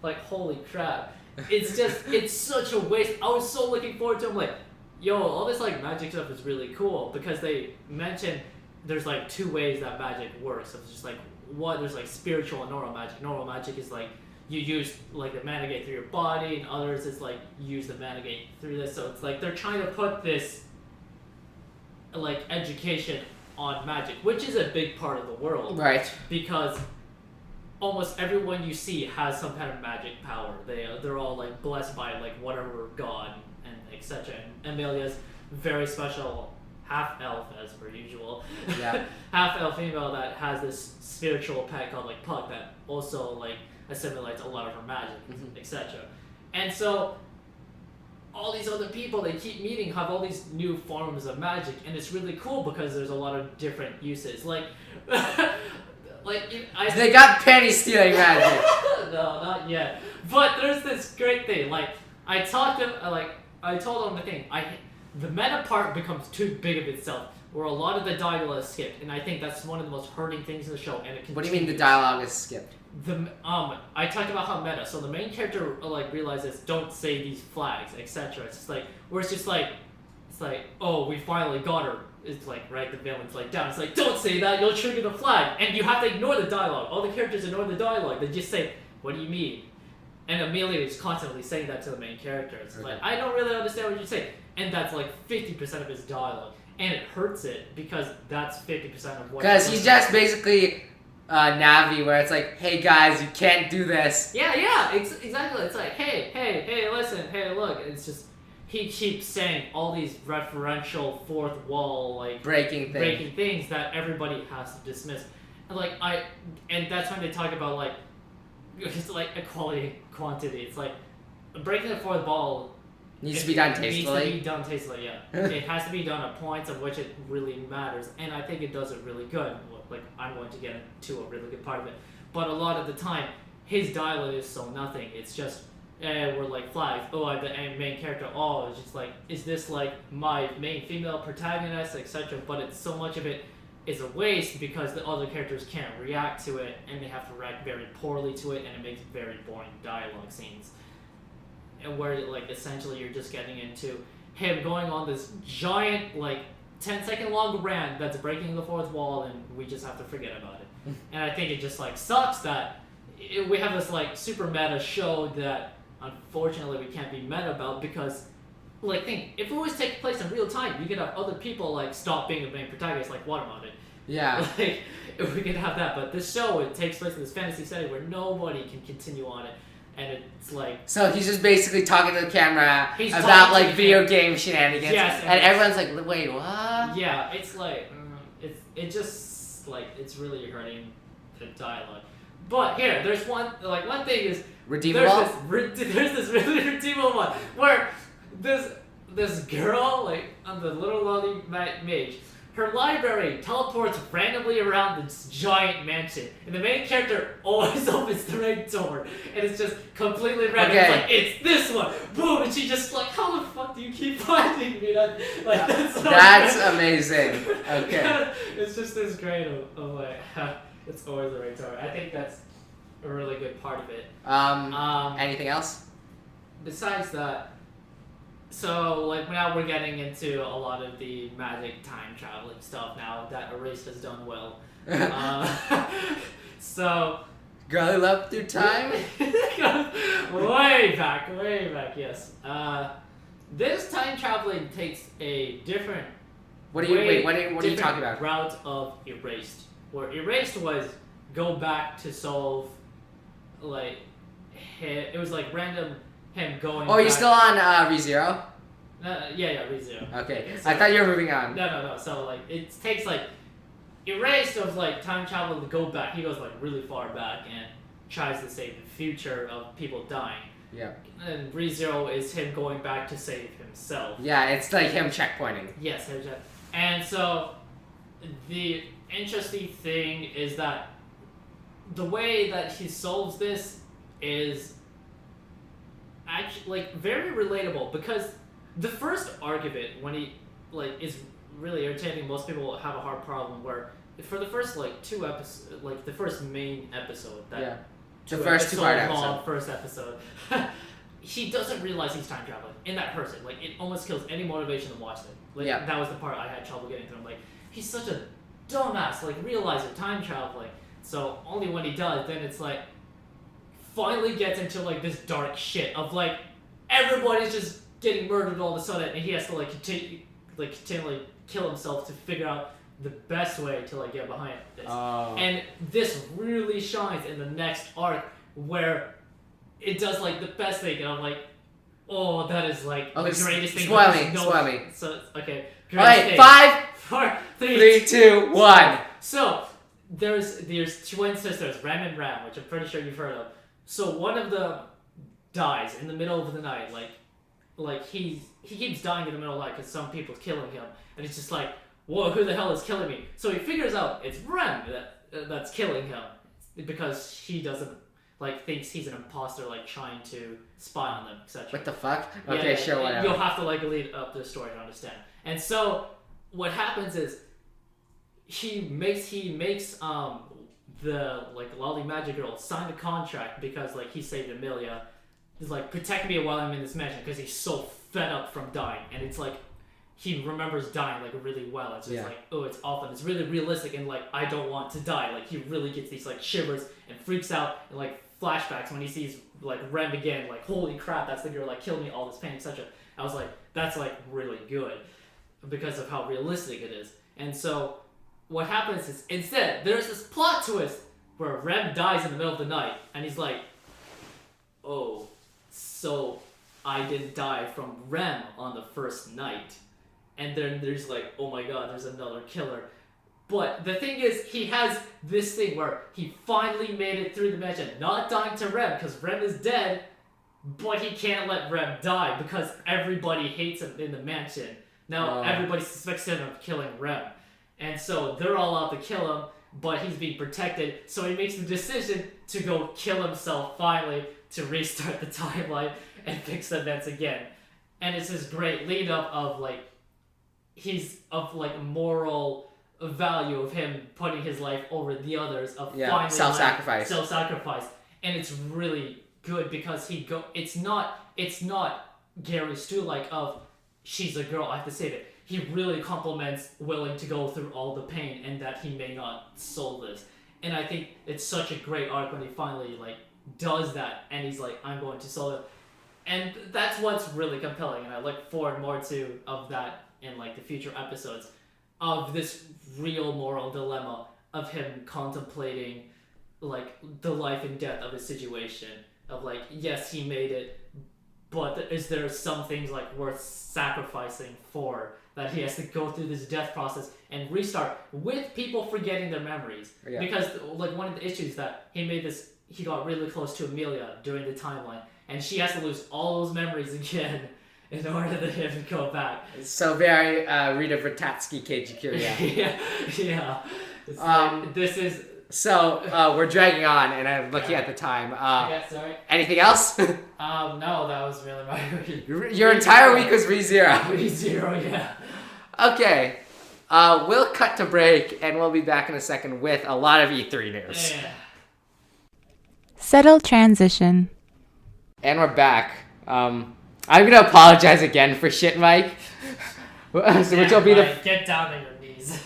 S3: Like, holy crap. It's such a waste. I was so looking forward to it. I'm like, yo, all this like magic stuff is really cool because they mention there's like 2 ways that magic works. So it's just like, there's like spiritual and normal magic. Normal magic is like, you use like the mana gate through your body, and others it's like you use the mana gate through this. So it's like they're trying to put this like education on magic, which is a big part of the world,
S4: Right.
S3: because almost everyone you see has some kind of magic power. They're all like blessed by like whatever god and etc. And Amelia's very special half elf, as per usual.
S4: Yeah.
S3: Half elf female that has this spiritual pet called like Puck that also like assimilates a lot of her magic, etc. And so all these other people they keep meeting have all these new forms of magic, and it's really cool because there's a lot of different uses. Like,
S4: They got penny stealing magic.
S3: No, not yet. But there's this great thing. Like, I told them the thing. The meta part becomes too big of itself, where a lot of the dialogue is skipped, and I think that's one of the most hurting things in the show. And it continues.
S4: What do you mean the dialogue is skipped?
S3: I talked about how meta. So the main character like realizes don't say these flags, etc. It's just like where it's like, oh, we finally got her. It's like right, the villain's like down. It's like don't say that, you'll trigger the flag, and you have to ignore the dialogue. All the characters ignore the dialogue. They just say, what do you mean? And Amelia is constantly saying that to the main character. It's like I don't really understand what you're saying, and that's like 50% of his dialogue, and it hurts it because that's 50% of what.
S4: Because he's just basically. Navi, where it's like, hey guys, you can't do this.
S3: Yeah, exactly. It's like, hey, listen, hey, look. It's just he keeps saying all these referential fourth wall like
S4: breaking
S3: things that everybody has to dismiss, and that's when they talk about like it's like equality quantity. It's like breaking the fourth wall
S4: needs to be done tastefully.
S3: Needs to be done tastefully, yeah. It has to be done at points of which it really matters, and I think it does it really good. Like, I'm going to get into a really good part of it. But a lot of the time, his dialogue is so nothing. It's just, we're like flags. Oh, the main character, oh, it's just like, is this like my main female protagonist, etc. But it's so much of it is a waste because the other characters can't react to it, and they have to react very poorly to it, and it makes very boring dialogue scenes. And where, like, essentially you're just getting into him going on this giant, like, 10-second long rant that's breaking the fourth wall, and we just have to forget about it. And I think it just like sucks that we have this like super meta show that unfortunately we can't be meta about because like think if it was taking place in real time, you could have other people like stop being the main protagonist like Watermelon.
S4: Yeah.
S3: Like if we could have that, but this show it takes place in this fantasy setting where nobody can continue on it. And it's like...
S4: So he's just basically talking to the camera about, like, video game shenanigans.
S3: Yes.
S4: And everyone's like, wait, what?
S3: Yeah, it's like... It just, like, it's really hurting the dialogue. But here, there's one thing is...
S4: Redeemable?
S3: There's this really redeemable one where this girl, like, on the little lolly mage... Her library teleports randomly around this giant mansion, and the main character always opens the right door, and it's just completely random.
S4: Okay.
S3: It's like, it's this one, boom, and she just like, how the fuck do you keep finding me?
S4: That's amazing. Okay.
S3: It's just this great of like, it's always the right door. I think that's a really good part of it.
S4: Anything else?
S3: Besides that. So, like, now we're getting into a lot of the magic time traveling stuff now that Erased has done well. So...
S4: Girly love through time?
S3: way back, yes. This time traveling takes a different...
S4: What are you talking about?
S3: Route of Erased. Where Erased was go back to solve, like, it was like random... him going.
S4: Oh, you're still on ReZero?
S3: Yeah, ReZero.
S4: Okay,
S3: so,
S4: I thought you were moving on.
S3: No. So like, it takes like Erased of like time travel to go back. He goes like really far back and tries to save the future of people dying.
S4: Yeah.
S3: And ReZero is him going back to save himself.
S4: Yeah, it's like him checkpointing.
S3: Yes, and so the interesting thing is that the way that he solves this is actually like very relatable because the first arc of it when he like is really irritating. Most people have a hard problem where for the first like 2 episodes, like the first main episode that
S4: the first 2-part episode.
S3: First episode, he doesn't realize he's time traveling, and that hurts it. Like it almost kills any motivation to watch it. Like that was the part I had trouble getting through. I'm like, he's such a dumbass. Like realize you're time traveling. So only when he does, then it's like,
S5: finally gets into like this dark shit of like everybody's just getting murdered all of a sudden, and he has to like continually kill himself to figure out the best way to like get behind this. And this really shines in the next arc where it does like the best thing, and I'm like, oh, that is like the greatest thing.
S4: Spoil me.
S5: So okay.
S4: Alright, 5, 4, 3, 2, 1.
S5: So there's twin sisters, Rem and Ram, which I'm pretty sure you've heard of. So one of them dies in the middle of the night, like he keeps dying in the middle of the night because some people killing him, and he's just like, whoa, who the hell is killing me? So he figures out it's Rem that's killing him because he doesn't thinks he's an imposter, trying to spy on them, etc.
S4: What the fuck? Okay, sure, whatever.
S5: You'll have to lead up the story to understand. And so what happens is he makes the Lolly Magic Girl sign a contract because he saved Amelia. He's protect me while I'm in this mansion because he's so fed up from dying, and it's he remembers dying really well. It's just oh, it's awful. And it's really realistic, and I don't want to die. He really gets these shivers and freaks out and flashbacks when he sees Rem again. Holy crap, that's the girl killed me, all this pain, etc. I was that's really good because of how realistic it is. And so what happens is instead there's this plot twist where Rem dies in the middle of the night, and he's oh, so I didn't die from Rem on the first night. And then there's oh my god, there's another killer. But the thing is, he has this thing where he finally made it through the mansion, not dying to Rem, because Rem is dead, but he can't let Rem die because everybody hates him in the mansion. Now everybody suspects him of killing Rem. And so they're all out to kill him, but he's being protected, so he makes the decision to go kill himself finally to restart the timeline and fix the events again. And it's this great lead up of he's of moral value of him putting his life over the others, of finally self-sacrifice, and it's really good because it's not Gary Stu of she's a girl, I have to save it. He really compliments willing to go through all the pain and that he may not solve this. And I think it's such a great arc when he finally does that, and he's I'm going to solve it. And that's what's really compelling, and I look forward more to of that in the future episodes, of this real moral dilemma of him contemplating the life and death of his situation, of yes, he made it, but is there some things worth sacrificing for, that he has to go through this death process and restart with people forgetting their memories. Because one of the issues that he got really close to Amelia during the timeline, and she has to lose all those memories again in order for him to go back.
S4: So very Rita Vratatsky Keiji Kiriya.
S5: yeah. This is...
S4: So, we're dragging on, and I'm looking at the time.
S5: Sorry.
S4: Anything else?
S5: No, that was really my week.
S4: Your entire week was ReZero.
S5: ReZero, yeah.
S4: Okay. We'll cut to break, and we'll be back in a second with a lot of E3 news.
S5: Yeah.
S2: Settle transition.
S4: And we're back. I'm gonna apologize again for shit, Mike. Which will be
S5: get down on your knees.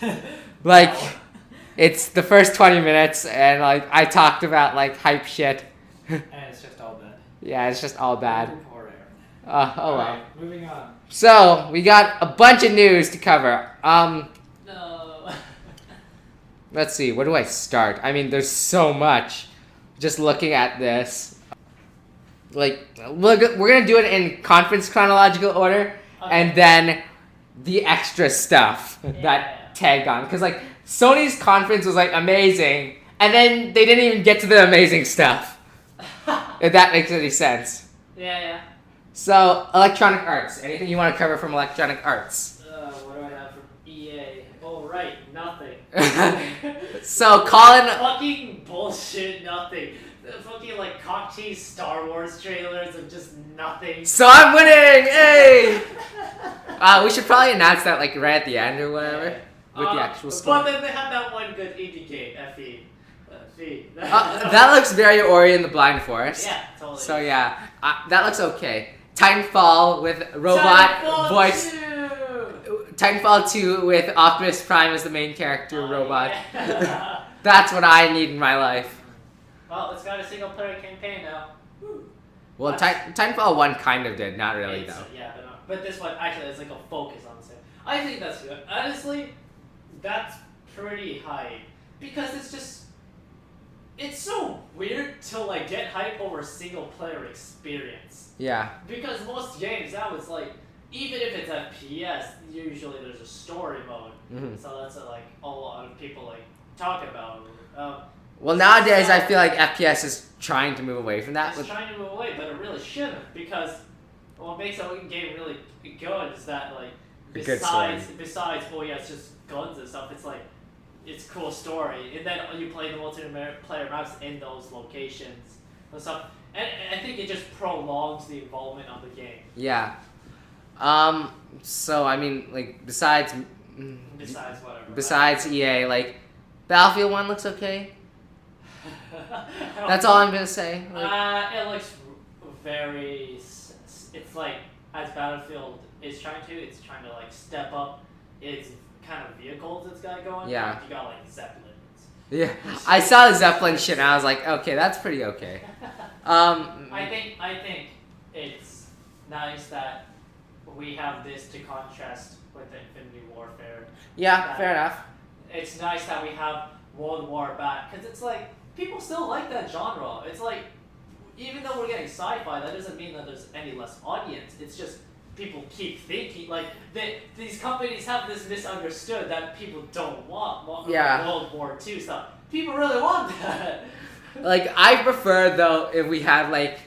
S4: It's the first 20 minutes, and I talked about hype shit.
S5: And it's just all bad.
S4: Yeah, it's just all bad. Oh well.
S5: Right, moving on.
S4: So we got a bunch of news to cover.
S5: No.
S4: Let's see. Where do I start? I mean, there's so much. Just looking at this, we're gonna do it in conference chronological order, and then the extra stuff that tagged on, because Sony's conference was amazing, and then they didn't even get to the amazing stuff. If that makes any sense.
S5: Yeah.
S4: So, Electronic Arts. Anything you want to cover from Electronic Arts?
S5: What do I have from EA? Oh, right, nothing.
S4: So, Colin...
S5: Fucking bullshit, nothing. The fucking cock tease Star Wars trailers and just nothing.
S4: So I'm winning! Hey! We should probably announce that right at the end or whatever. With the actual score.
S5: But then they have that one good indie game, FE.
S4: That looks very Ori and the Blind Forest.
S5: Yeah, totally.
S4: So yeah, that looks okay. Titanfall with robot voice. 2. Titanfall 2 with Optimus Prime as the main character robot.
S5: Yeah.
S4: That's what I need in my life.
S3: well, it's got a single player campaign now. Woo.
S4: Well, Titanfall 1 kind of did, not really though.
S3: Yeah, but this one actually is like a focus on the same. I think that's good. Honestly, that's pretty hype because it's so weird to like get hype over a single player experience.
S4: Yeah.
S3: Because most games now it's like, even if it's FPS, usually there's a story mode.
S4: Mm-hmm.
S3: So that's like a lot of people like talk about.
S4: Well, nowadays I feel like FPS is trying to move away from that.
S3: It's trying to move away, but it really shouldn't, because what makes a game really good is that like besides oh yeah, it's just guns and stuff. It's like it's cool story, and then you play the multiplayer maps in those locations and stuff. And I think it just prolongs the involvement of the game.
S4: Yeah. So I mean, like besides
S3: whatever.
S4: Besides EA, like Battlefield 1 looks okay. That's all I'm gonna say. Like,
S3: it looks very. It's like as Battlefield is trying to like step up its kind of vehicles it's got going.
S4: Yeah.
S3: You got like Zeppelins.
S4: Yeah, I saw the Zeppelin shit and I was like, okay, that's pretty okay.
S3: I think it's nice that we have this to contrast with Infinity Warfare.
S4: Yeah, fair enough.
S3: It's nice that we have World War back, because it's like people still like that genre. It's like, even though we're getting sci-fi, that doesn't mean that there's any less audience. It's just people keep thinking like these companies have this misunderstood that people don't want World War II stuff. People really want that.
S4: Like I prefer though if we had like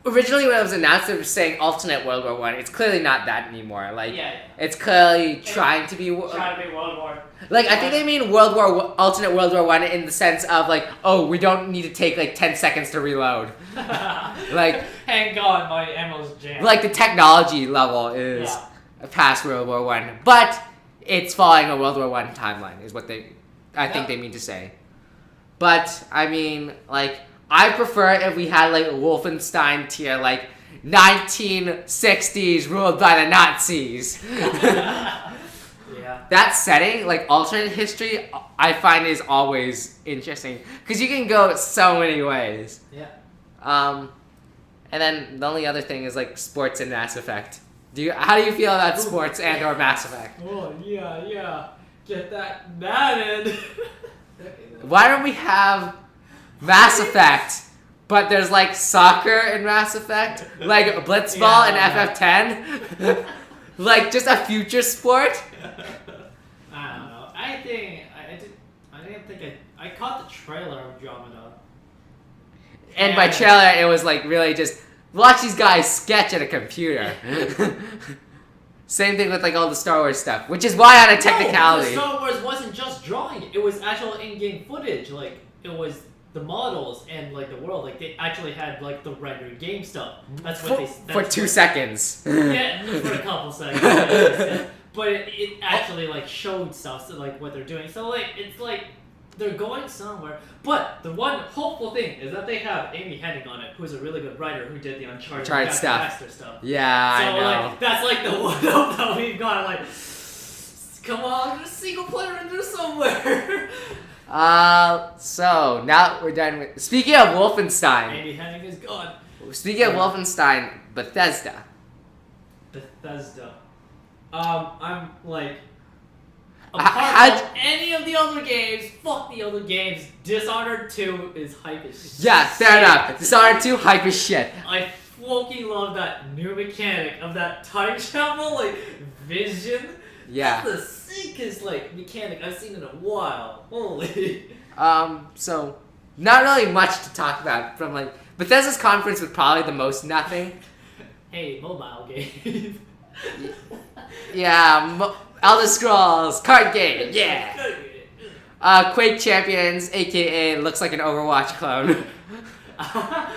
S4: originally when it was announced it was saying alternate World War I. It's clearly not that anymore. Like it's clearly trying to be World
S3: War.
S4: Like I think they mean alternate World War I in the sense of like, oh, we don't need to take like 10 seconds to reload. Like
S3: hang on, my ammo's jammed.
S4: Like the technology level is past World War I, but it's following a World War I timeline is what I think they mean to say. But I mean, like I prefer if we had like Wolfenstein tier, like 1960s ruled by the Nazis. That setting, like alternate history, I find is always interesting because you can go so many ways.
S3: Yeah.
S4: And then the only other thing is like sports and Mass Effect. How do you feel about sports and or Mass Effect?
S3: Oh yeah, get that Madden.
S4: Why don't we have Mass Effect, but there's like soccer in Mass Effect, like Blitzball and FF10, like just a future sport?
S3: I don't know. I caught the trailer of Andromeda.
S4: And by trailer, it was like really just watch these guys sketch at a computer. Same thing with like all the Star Wars stuff, which is why on a technicality.
S3: No, Star Wars wasn't just drawing; it was actual in-game footage. Like it was the models and like the world. Like they actually had like the rendered game stuff. That's what
S4: for 2 seconds.
S3: Yeah, for a couple seconds. Yeah, but it actually like showed stuff, so like what they're doing. So like it's like they're going somewhere. But the one hopeful thing is that they have Amy Hennig on it, who's a really good writer who did the Uncharted stuff.
S4: Yeah,
S3: so,
S4: I know.
S3: Like, that's like the one hope that we've got. Like, come on, there's a single player in there somewhere.
S4: So now we're done with. Speaking of Wolfenstein.
S3: Amy Hennig is gone.
S4: Speaking of Wolfenstein, Bethesda.
S3: I'm like. Apart from any of the other games, fuck the other games. Dishonored 2 is hype as shit.
S4: Yeah, fair enough. Dishonored 2, hype as shit.
S3: I fucking love that new mechanic of that time travel, like, vision.
S4: Yeah.
S3: That's the sickest, like, mechanic I've seen in a while. Holy.
S4: So, not really much to talk about from, like, Bethesda's conference was probably the most nothing.
S3: Hey, mobile game.
S4: Yeah, Elder Scrolls, card game, yeah. Quake Champions, aka looks like an Overwatch clone.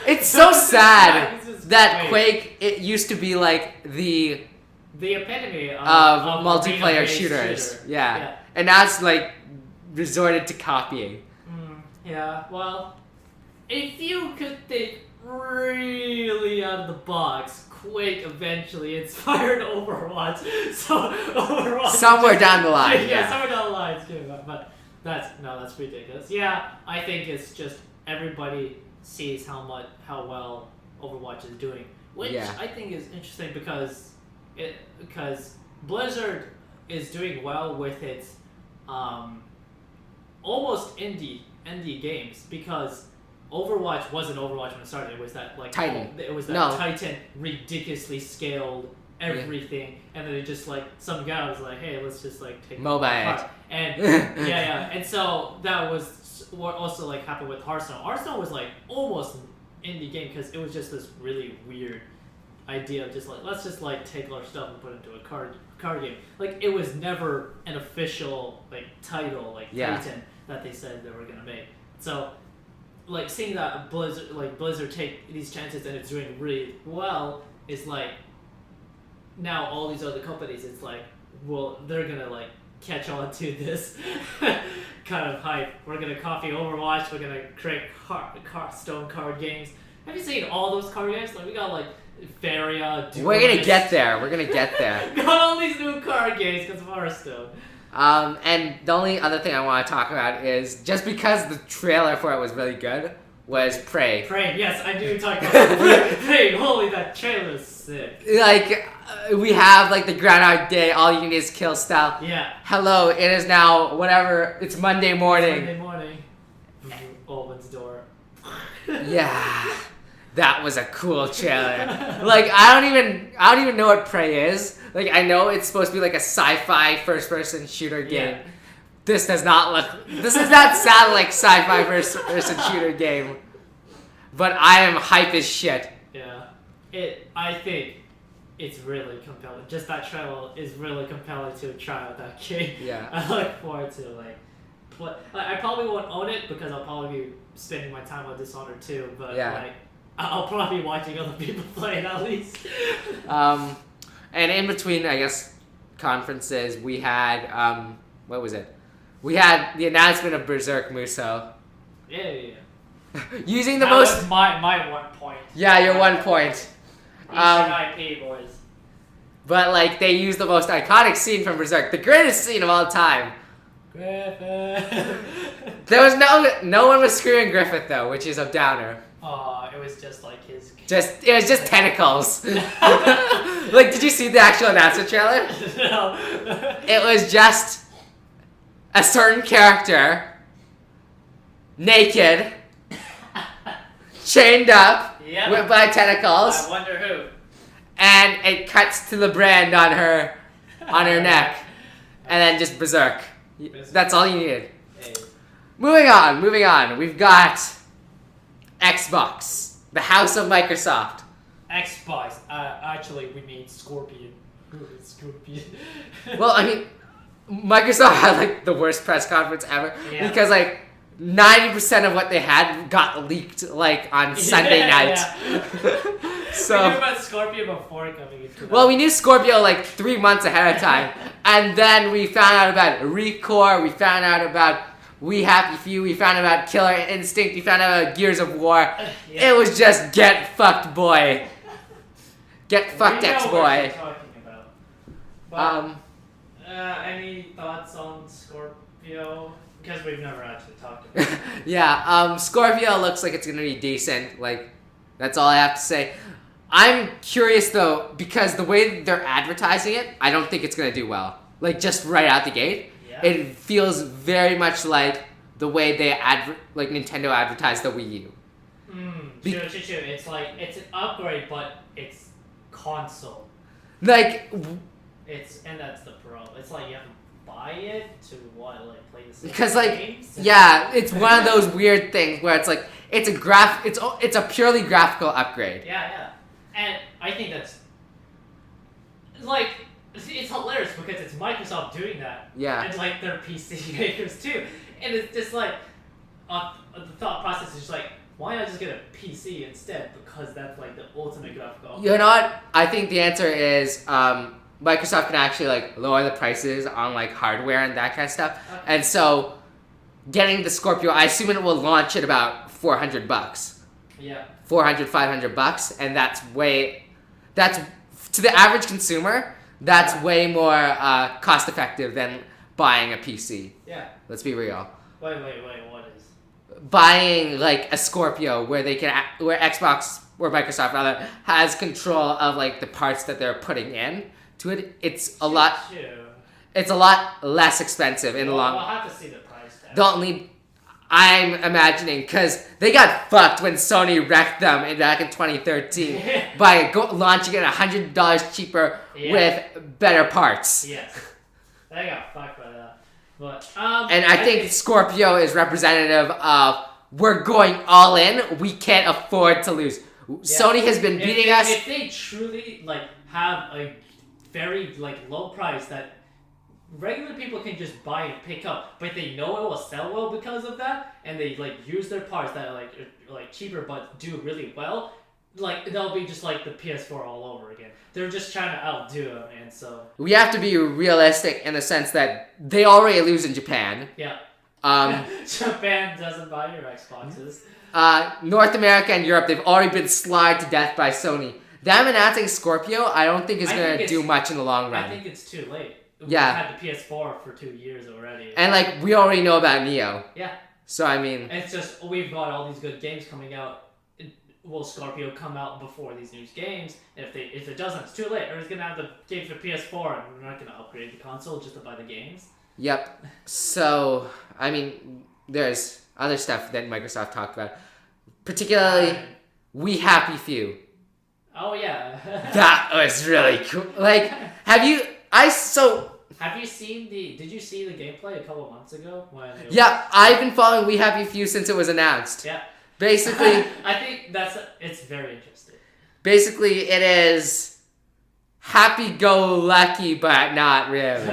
S4: It's so sad that Quake, it used to be like the
S3: epitome of
S4: multiplayer shooters. Yeah. And now it's like resorted to copying.
S3: Yeah, well, if you could think really out of the box, Quake eventually inspired Overwatch. So Overwatch
S4: somewhere down the line.
S3: Yeah, somewhere down the line too. But that's ridiculous. Yeah, I think it's just
S5: everybody sees how well Overwatch is doing, which I think is interesting because Blizzard is doing well with its almost indie games, because Overwatch wasn't Overwatch when it started. It was that like
S4: Titan.
S5: It was that Titan ridiculously scaled everything, and then it just like some guy was like, "Hey, let's just like take
S4: MOBA."
S5: And and so that was what also like happened with Hearthstone. Hearthstone was like almost an indie game because it was just this really weird idea of just like, let's just like take our stuff and put it into a card game. Like it was never an official like title like Titan that they said they were gonna make. So like seeing that Blizzard take these chances and it's doing really well is like, now all these other companies, it's like, well, they're gonna like catch on to this kind of hype. We're gonna copy Overwatch. We're gonna create Hearthstone card games. Have you seen all those card games? Like we got like Faria.
S4: We're gonna get there.
S5: Got all these new card games because of Hearthstone.
S4: And the only other thing I want to talk about is, just because the trailer for it was really good, was Prey.
S5: Prey, yes, I do talk about Prey. Holy, that trailer is sick.
S4: Like, we have like the Groundhog Day, all you need is kill style.
S5: Yeah.
S4: Hello, it is now whatever. It's Monday morning.
S5: Opens door.
S4: Yeah, that was a cool trailer. Like, I don't even know what Prey is. Like, I know it's supposed to be like a sci-fi first-person shooter game.
S5: Yeah.
S4: This does not sound like sci-fi first-person shooter game. But I am hype as shit.
S5: Yeah. I think it's really compelling. Just that trailer is really compelling to try out that game.
S4: Yeah.
S5: I look forward to I probably won't own it because I'll probably be spending my time on Dishonored 2, but like I'll probably be watching other people play it at least.
S4: And in between, I guess, conferences, we had what was it? We had the announcement of Berserk Muso.
S5: Yeah.
S4: Using the
S5: that
S4: most.
S5: Was my 1 point.
S4: Yeah, your 1 point.
S5: IP boys.
S4: But like, they used the most iconic scene from Berserk, the greatest scene of all time.
S5: Griffith.
S4: There was no one was screaming Griffith though, which is a downer.
S5: Oh, it was just like his.
S4: It was just tentacles. Like, did you see the actual announcement trailer?
S5: No.
S4: It was just a certain character, naked, chained up by tentacles.
S5: I wonder who.
S4: And it cuts to the brand on her neck, and then just Berserk. That's all you needed.
S5: Hey.
S4: Moving on. We've got Xbox, the house of Microsoft.
S5: Xbox. Actually, we mean Scorpion. Scorpion.
S4: Well, I mean, Microsoft had like the worst press conference ever because like 90% of what they had got leaked like on Sunday night. So
S5: we knew about Scorpio before coming into that.
S4: Well, we knew Scorpio like 3 months ahead of time, and then we found out about Recore. We found out about We Happy Few. We found out about Killer Instinct. We found out about Gears of War. It was just get fucked, boy. Get fucked, ex boy.
S5: Any thoughts on Scorpio? Because we've never actually talked about it.
S4: Yeah, Scorpio looks like it's gonna be decent. Like, that's all I have to say. I'm curious though, because the way they're advertising it, I don't think it's gonna do well. Like, just right out the gate, it feels very much like the way they like Nintendo advertised the Wii U.
S5: True. It's like it's an upgrade, but it's console.
S4: Like,
S5: and that's the pro. It's like you have to buy it to play the same
S4: because like
S5: games?
S4: it's one of those weird things where it's like it's a purely graphical upgrade.
S5: Yeah. And I think that's like it's hilarious because it's Microsoft doing that.
S4: Yeah.
S5: And like they're PC makers too, and it's just like the thought process is just like, why not just get a PC instead? Because that's like the ultimate graphical.
S4: You know what? I think the answer is Microsoft can actually like lower the prices on like hardware and that kind of stuff, and so getting the Scorpio, I assume it will launch at about $400.
S5: Yeah.
S4: $400-$500, and that's to the average consumer, that's way more cost effective than buying a PC.
S5: Yeah.
S4: Let's be real.
S5: Wait, what is?
S4: buying like a Scorpio where Xbox or Microsoft rather has control of like the parts that they're putting in to it. It's a lot less expensive in the long.
S5: I'll have to see the price tag.
S4: The only I'm imagining, because they got fucked when Sony wrecked them back in 2013 by launching it $100 cheaper with better parts.
S5: Yes, they got fucked by that. But
S4: and I think Scorpio is representative of we're going all in. We can't afford to lose. Yeah. Sony has been beating us.
S5: If they truly like have a very like low price that regular people can just buy and pick up, but they know it will sell well because of that, and they like use their parts that are like cheaper but do really well, like they'll be just like the PS4 all over again. They're just trying to outdo them, and so
S4: we have to be realistic in the sense that they already lose in Japan.
S5: Yeah. Japan doesn't buy your Xboxes.
S4: North America and Europe, they've already been slied to death by Sony. Them announcing Scorpio, I don't think is going to do much in the long run.
S5: I think it's too late.
S4: Yeah.
S5: We've had the PS4 for 2 years already.
S4: And like we already know about Neo.
S5: Yeah.
S4: So I mean,
S5: it's just we've got all these good games coming out. Will Scorpio come out before these new games? If it doesn't, it's too late. Or he's gonna have the games for PS4, and we're not gonna upgrade the console just to buy the games.
S4: Yep. So I mean, there's other stuff that Microsoft talked about, particularly We Happy Few.
S5: Oh yeah.
S4: That was really cool. Like, have you seen
S5: Did you see the gameplay a couple months ago?
S4: Yeah, I've been following We Happy Few since it was announced.
S5: Yeah.
S4: Basically,
S5: I think it's very interesting.
S4: Basically, it is happy-go-lucky, but not really.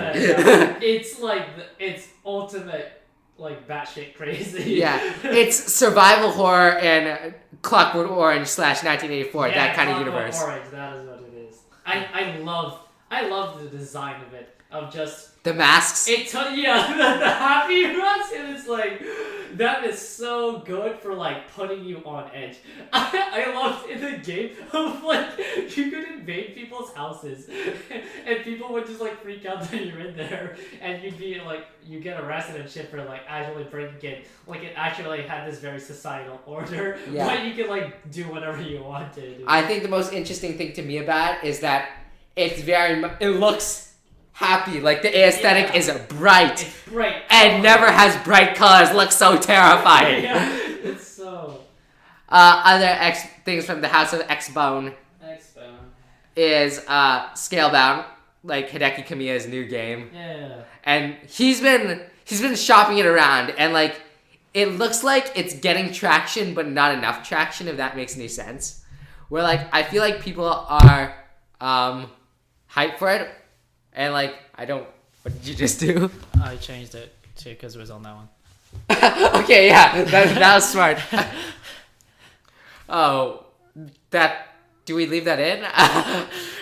S5: It's ultimate like batshit crazy.
S4: Yeah, it's survival horror and Clockwork Orange / 1984.
S5: Yeah,
S4: that kind of
S5: Clockwork
S4: universe.
S5: Orange, that is what it is. I love the design of it. Of just
S4: the masks.
S5: The happy runs, and it's like that is so good for like putting you on edge. I loved in the game of like you could invade people's houses and people would just like freak out that you're in there, and you'd be like you get arrested and shit for like actually breaking in. Like it actually had this very societal order, but you could like do whatever you want to do.
S4: I think the most interesting thing to me about it is that it looks happy, like the aesthetic is bright.
S5: It's bright.
S4: And never has bright colors. Looks so terrifying.
S5: Yeah, it's so.
S4: Other things from the House of X-Bone. Is Scalebound, like Hideki Kamiya's new game.
S5: Yeah.
S4: And he's been shopping it around, and like it looks like it's getting traction, but not enough traction. If that makes any sense. Where like I feel like people are hyped for it. And like, what did you just do?
S5: I changed it too because it was on that one.
S4: Okay, yeah, that was smart. Do we leave that in?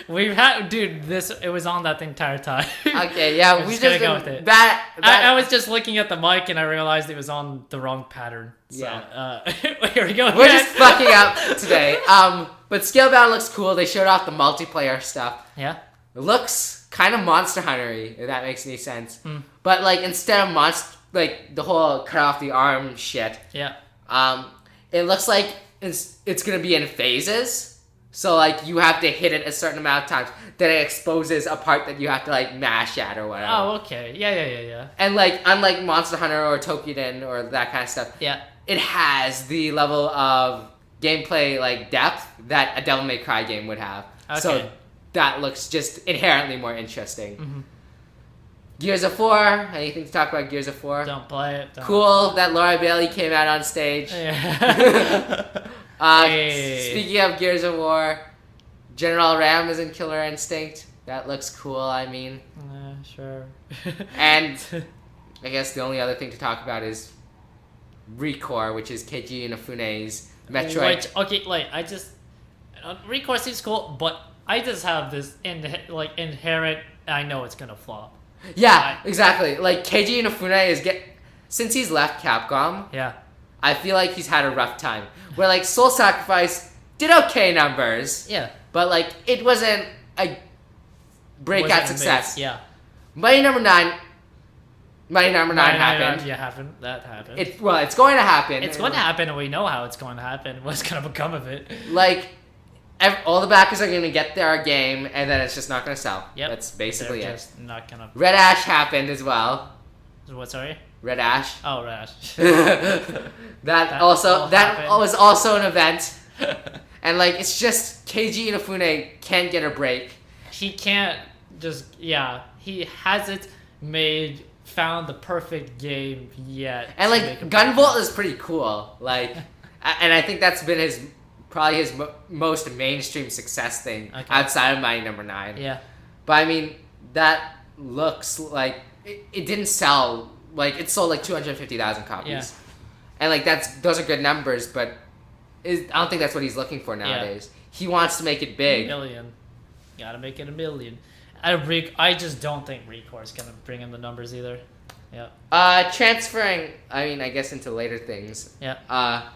S5: It was on that the entire time.
S4: Okay, yeah,
S5: we just go with it. I was just looking at the mic and I realized it was on the wrong pattern. So, here we go.
S4: We're just fucking up today. But Scalebound looks cool. They showed off the multiplayer stuff.
S5: Yeah.
S4: It looks kind of Monster Hunter-y, if that makes any sense. But like instead of the whole cut off the arm shit.
S5: Yeah.
S4: It looks like it's gonna be in phases. So like you have to hit it a certain amount of times. Then it exposes a part that you have to like mash at or whatever.
S5: Oh, okay. Yeah.
S4: And like unlike Monster Hunter or Tokiden or that kind of stuff.
S5: Yeah.
S4: It has the level of gameplay like depth that a Devil May Cry game would have.
S5: Okay.
S4: So that looks just inherently more interesting.
S5: Mm-hmm.
S4: Gears of 4. Anything to talk about Gears of 4?
S5: Don't play it.
S4: Cool that Laura Bailey came out on stage.
S5: Yeah.
S4: Speaking of Gears of War, General Ram is in Killer Instinct. That looks cool, I mean.
S5: Sure.
S4: And I guess the only other thing to talk about is Recore, which is Keiji Inafune's Metroid.
S5: Recore seems cool, but I just have this inherent. I know it's gonna flop.
S4: Yeah, exactly. Like Keiji Inafune since he's left Capcom.
S5: Yeah.
S4: I feel like he's had a rough time. Where like Soul Sacrifice did okay numbers.
S5: Yeah.
S4: But like it wasn't a breakout success.
S5: Yeah.
S4: Mighty Number 9 Mighty Number 9 happened.
S5: That happened.
S4: It's going to happen.
S5: It's going to happen, and we know how it's going to happen. What's going to become of it?
S4: Like, all the backers are going to get their game, and then it's just not going to sell.
S5: Yep.
S4: That's basically
S5: They're
S4: it.
S5: just not going to...
S4: Red Ash happened as well.
S5: What, sorry?
S4: Red Ash.
S5: Oh, Red Ash.
S4: that was also an event. And, like, it's just Keiji Inafune can't get a break.
S5: He can't just... Yeah. He hasn't found the perfect game yet.
S4: And, like, Gunvolt is pretty cool. Like, and I think that's been probably his most mainstream success thing outside of Mighty Number 9.
S5: Yeah.
S4: But, I mean, that looks like... It didn't sell... Like, it sold, like, 250,000 copies.
S5: Yeah.
S4: And, like, those are good numbers, but I don't think that's what he's looking for nowadays. Yeah. He wants to make it big.
S5: $1 million. Gotta make it $1 million. I just don't think Recore gonna bring in the numbers either. Yeah.
S4: Transferring, I mean, I guess into later things.
S5: Yeah.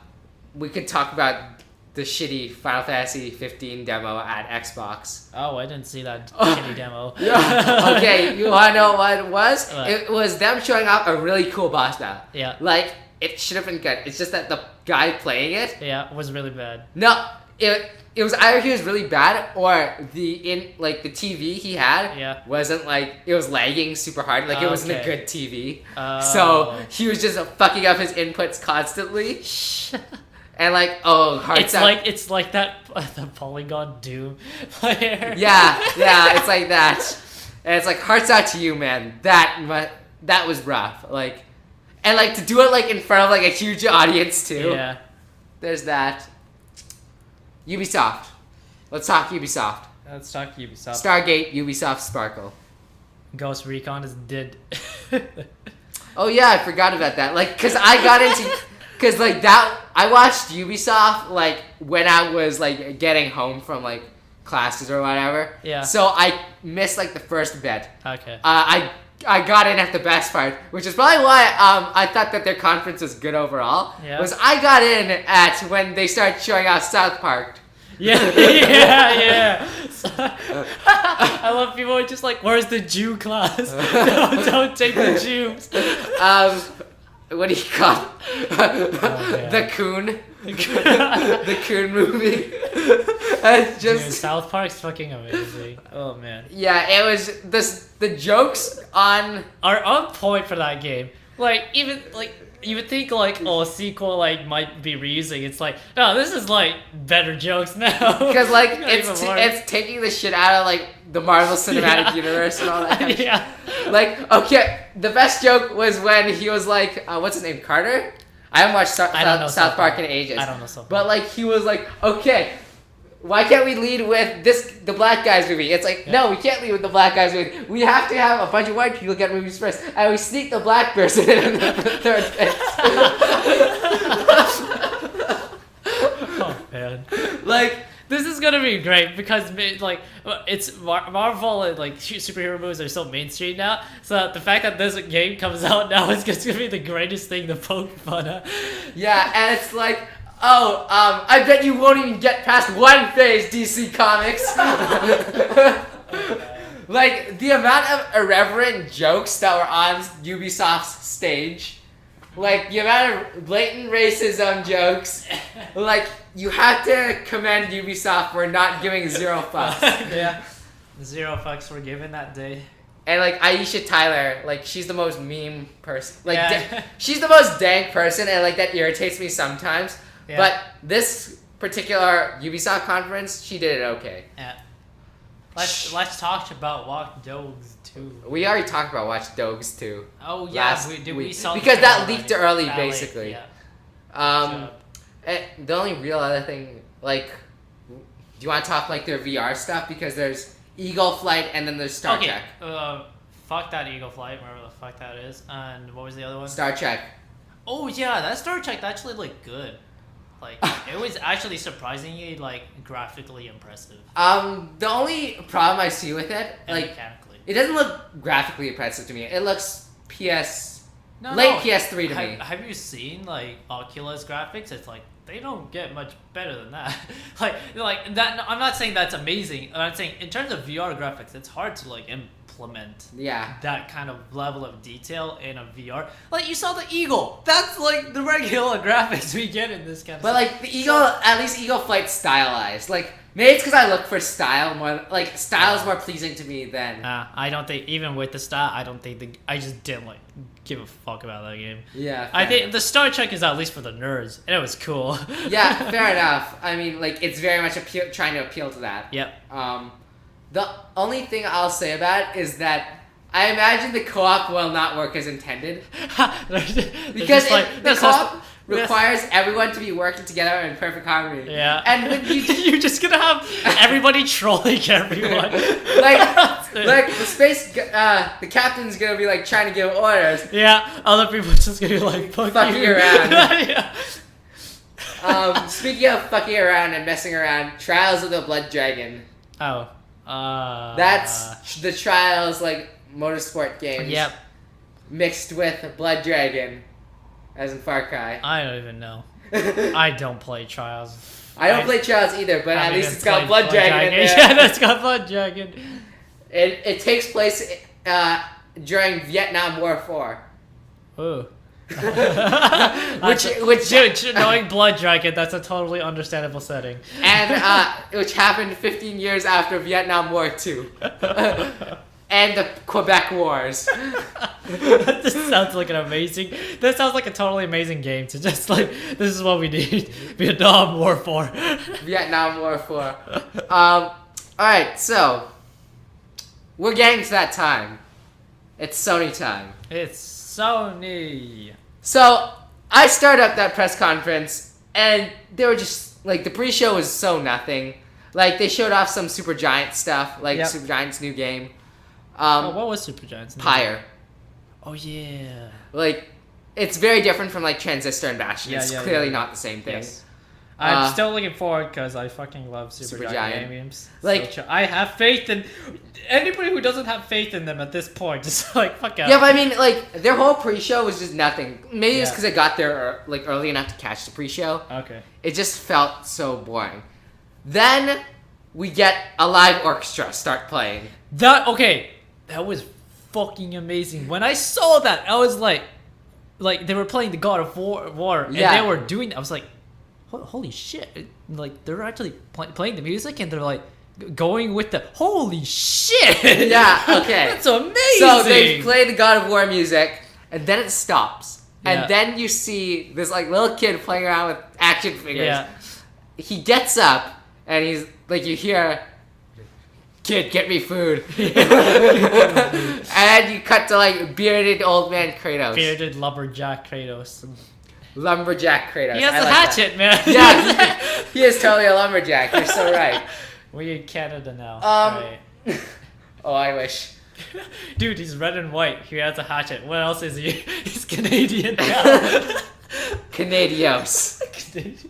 S4: We could talk about the shitty Final Fantasy 15 demo at Xbox.
S5: Oh, I didn't see that shitty demo.
S4: Yeah. Okay, you wanna know what it was?
S5: What?
S4: It was them showing off a really cool boss battle.
S5: Yeah.
S4: Like, it should have been good. It's just that the guy playing it...
S5: Yeah, was really bad.
S4: No, it was either he was really bad or the TV he had wasn't like... It was lagging super hard. Like, it wasn't a good TV. So, he was just fucking up his inputs constantly. And like,
S5: it's like that the Polygon Doom player.
S4: Yeah, it's like that. And it's like, hearts out to you, man. That was rough. Like, and like to do it like in front of like a huge audience too.
S5: Yeah.
S4: There's that. Ubisoft. Let's talk Ubisoft. Stargate, Ubisoft, Sparkle.
S5: Ghost Recon is dead.
S4: Oh yeah, I forgot about that. Like, cause like that, I watched Ubisoft like when I was like getting home from like classes or whatever.
S5: Yeah.
S4: So I missed like the first bit.
S5: Okay.
S4: I got in at the best part, which is probably why I thought that their conference was good overall.
S5: Yeah.
S4: Was I got in at when they started showing off South Park.
S5: Yeah. I love people who are just like, where's the Jew class? No, don't take the Jews.
S4: What do you call it? The Coon. The Coon movie.
S5: Dude, South Park's fucking amazing. Oh man.
S4: Yeah, it was the jokes are
S5: on point for that game. Like even like you would think like a sequel like might be reusing. It's like no, this is like better jokes now.
S4: Because like it's taking the shit out of like the Marvel Cinematic Universe and all that kind of shit. Like okay, the best joke was when he was like, what's his name, Carter? I haven't watched South Park in ages.
S5: I don't know South Park.
S4: But like he was like, okay, why can't we lead with the Black Guys movie? It's like, no, we can't lead with the Black Guys movie. We have to have a bunch of white people get movies first, and we sneak the black person in the third place.
S5: Oh man, like this is gonna be great because like it's Marvel and like superhero movies are so mainstream now. So the fact that this game comes out now is just gonna be the greatest thing to poke fun at.
S4: Yeah, and it's like. Oh, I bet you won't even get past one phase, DC Comics. Like, the amount of irreverent jokes that were on Ubisoft's stage. Like, the amount of blatant racism jokes. Like, you have to commend Ubisoft for not giving zero fucks.
S5: Yeah. 0 fucks were given that day.
S4: And, like, Aisha Tyler, like, she's the most meme person. Like, she's the most dank person, and, like, that irritates me sometimes. Yeah. But this particular Ubisoft conference, she did it okay.
S5: Yeah. Let's talk about Watch Dogs 2.
S4: We already talked about Watch Dogs 2.
S5: Oh yeah, we saw
S4: because that leaked early, basically.
S5: Yeah.
S4: The only real other thing, like, do you want to talk like their VR stuff? Because there's Eagle Flight and then there's Star Trek.
S5: Fuck that Eagle Flight, wherever the fuck that is. And what was the other one?
S4: Star Trek.
S5: Oh yeah, that Star Trek actually looked good. Like, it was actually surprisingly, like, graphically impressive.
S4: The only problem I see with it, like,
S5: mechanically.
S4: It doesn't look graphically impressive to me. It looks late PS3 to me.
S5: Have you seen, like, Oculus graphics? It's like, they don't get much better than that. like that. I'm not saying that's amazing. I'm saying, in terms of VR graphics, it's hard to, like, implement
S4: Yeah.
S5: that kind of level of detail in a VR. Like, you saw the eagle. That's like the regular graphics we get in this kind of
S4: But
S5: stuff.
S4: like the eagle, at least eagle flight's stylized. Like maybe it's because I look for style more. Like style is more pleasing to me than.
S5: I don't think, even with the style, I just didn't like give a fuck about that game.
S4: Yeah.
S5: I
S4: fair
S5: think
S4: enough.
S5: the Star Trek is at least for the nerds, and it was cool.
S4: Yeah, fair enough. I mean, like it's very much trying to appeal to that.
S5: Yep.
S4: The only thing I'll say about it is that I imagine the co-op will not work as intended because the co-op requires everyone to be working together in perfect harmony.
S5: Yeah.
S4: And when
S5: you're just gonna have everybody trolling everyone.
S4: like the captain's gonna be like trying to give orders.
S5: Yeah, other people are just gonna be like
S4: Fucking
S5: you
S4: around.
S5: Yeah.
S4: Speaking of fucking around and messing around, Trials of the Blood Dragon.
S5: Oh.
S4: That's the Trials like motorsport games.
S5: Yep.
S4: Mixed with Blood Dragon, as in Far Cry.
S5: I don't even know. I don't play Trials.
S4: I don't play Trials either, but at least it's got
S5: played
S4: Blood Dragon in there.
S5: Yeah, that's got Blood Dragon.
S4: It takes place during Vietnam War 4.
S5: Ooh.
S4: Which
S5: Dude, knowing Blood Dragon, that's a totally understandable setting.
S4: and which happened 15 years after Vietnam War 2. And the Quebec Wars.
S5: This sounds like that sounds like a totally amazing game to just like, this is what we need. Vietnam War 4.
S4: Vietnam War 4. Alright, so we're getting to that time. It's Sony time.
S5: It's Sony.
S4: So I started up that press conference and they were just like the pre-show was so nothing. Like they showed off some Supergiant stuff, like
S5: Yep.
S4: Supergiant's new game.
S5: What was Supergiant's name?
S4: Pyre.
S5: Oh yeah.
S4: Like it's very different from like Transistor and Bastion.
S5: Yeah,
S4: it's
S5: yeah,
S4: clearly
S5: yeah.
S4: not the same thing.
S5: Yes. I'm still looking forward because I fucking love Supergiant games.
S4: Like-
S5: I have faith in anybody who doesn't have faith in them at this point. Just like fuck out.
S4: Yeah, but I mean, like their whole pre-show was just nothing. Maybe it's
S5: Yeah.
S4: because I got there like early enough to catch the pre-show.
S5: Okay.
S4: It just felt so boring. Then we get a live orchestra start playing.
S5: That was fucking amazing. When I saw that, I was like they were playing the God of War, and
S4: Yeah.
S5: they were doing. I was like, holy shit! Like they're actually playing the music, and they're like going with the holy shit.
S4: Yeah, okay.
S5: That's amazing.
S4: So they play the God of War music, and then it stops.
S5: Yeah.
S4: And then you see this like little kid playing around with action figures.
S5: Yeah.
S4: He gets up, and he's like, you hear, "Kid, get me food." And you cut to like bearded old man Kratos.
S5: Bearded lumberjack Kratos.
S4: Lumberjack Kratos.
S5: He has
S4: I
S5: a
S4: like that.
S5: hatchet, man.
S4: Yeah, he is totally a lumberjack. You're so right.
S5: We're in Canada now. Right.
S4: Oh, I wish.
S5: Dude, he's red and white. He has a hatchet. What else is he? He's Canadian now.
S4: Canadios.
S5: Canadian.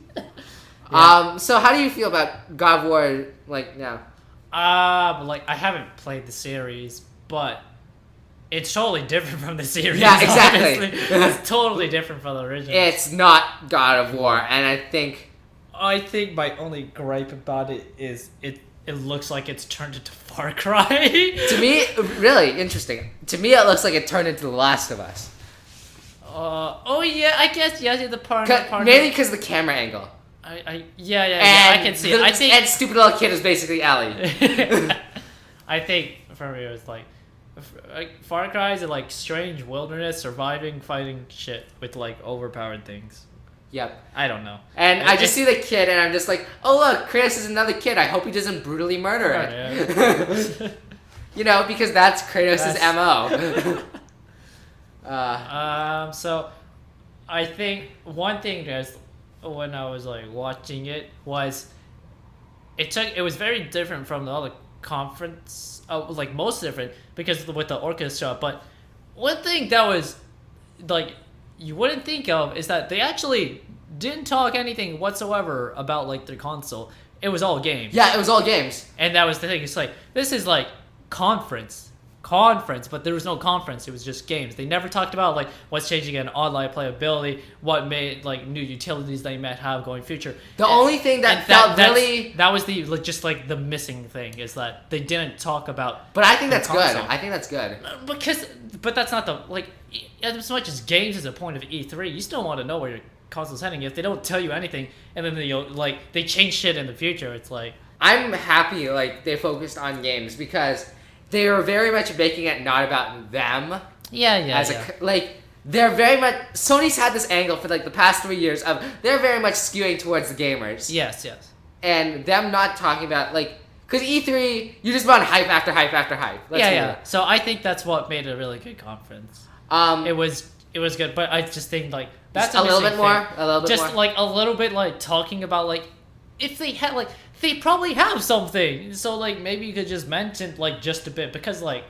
S4: So how do you feel about God of War like now?
S5: Like I haven't played the series, but it's totally different from the series.
S4: Yeah, exactly.
S5: Obviously. It's totally different from the original.
S4: It's not God of War, and I think
S5: my only gripe about it is it looks like it's turned into Far Cry.
S4: to me, really interesting. To me, it looks like it turned into The Last of Us.
S5: Oh yeah, I guess the part.
S4: Mainly because of the camera angle.
S5: I can see it. I think
S4: and stupid little kid is basically Ellie.
S5: I think for me it was like Far Cry is like strange wilderness surviving fighting shit with like overpowered things.
S4: Yep.
S5: I don't know.
S4: And I just see the kid, and I'm just like, oh look, Kratos is another kid. I hope he doesn't brutally murder it.
S5: Yeah.
S4: You know, because that's Kratos' MO.
S5: So I think one thing is when I was like watching it was it was very different from the other conference, like most different because with the orchestra. But one thing that was like you wouldn't think of is that they actually didn't talk anything whatsoever about like their console. It was all games.
S4: Yeah, it was all games.
S5: And that was the thing. It's like this is like conference. conference, but there was no conference. It was just games. They never talked about like what's changing in online playability, what made like new utilities they might have going future.
S4: The only thing that felt really
S5: that was the like just like the missing thing is that they didn't talk about.
S4: But I think that's good. I think that's good.
S5: But that's not the like as much as games is a point of E3. You still want to know where your console's heading. If they don't tell you anything, and then they change shit in the future, it's like
S4: I'm happy like they focused on games because they are very much making it not about them. They're very much Sony's had this angle for like the past 3 years of they're very much skewing towards the gamers.
S5: Yes.
S4: And them not talking about like because E3 you just run hype after hype after hype.
S5: So I think that's what made it a really good conference. It was good, but I just think like that's
S4: a little bit more.
S5: Just like a little bit like talking about like if they had like. They probably have something, so like maybe you could just mention like just a bit because like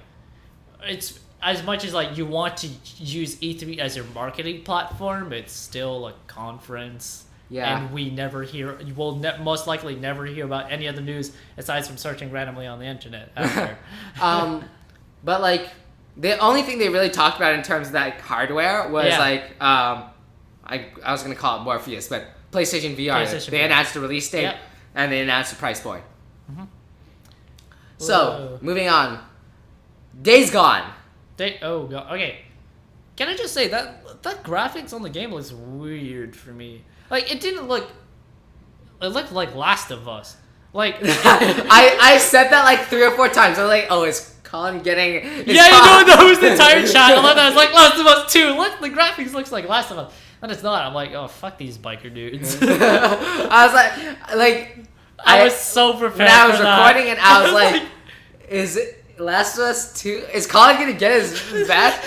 S5: it's as much as like you want to use E3 as your marketing platform, it's still a conference.
S4: Yeah,
S5: and we never hear. You will most likely never hear about any other news aside from searching randomly on the internet. After.
S4: But like the only thing they really talked about in terms of that hardware was like I was gonna call it Morpheus, but PlayStation VR. They announced the release date. Yep. And they announced the price point. Mm-hmm. So, moving on. Days Gone.
S5: Okay. Can I just say that graphics on the game looks weird for me. Like, it didn't look... It looked like Last of Us. Like...
S4: I said that like 3 or 4 times. I was like, oh, is Colin getting...
S5: that was the entire chat. I was like, Last of Us 2. Look, the graphics looks like Last of Us. And it's not. I'm like, oh, fuck these biker dudes.
S4: I was like...
S5: I was so prepared
S4: when I was recording and I was like, is it Last of Us 2? Is Colin gonna get his back?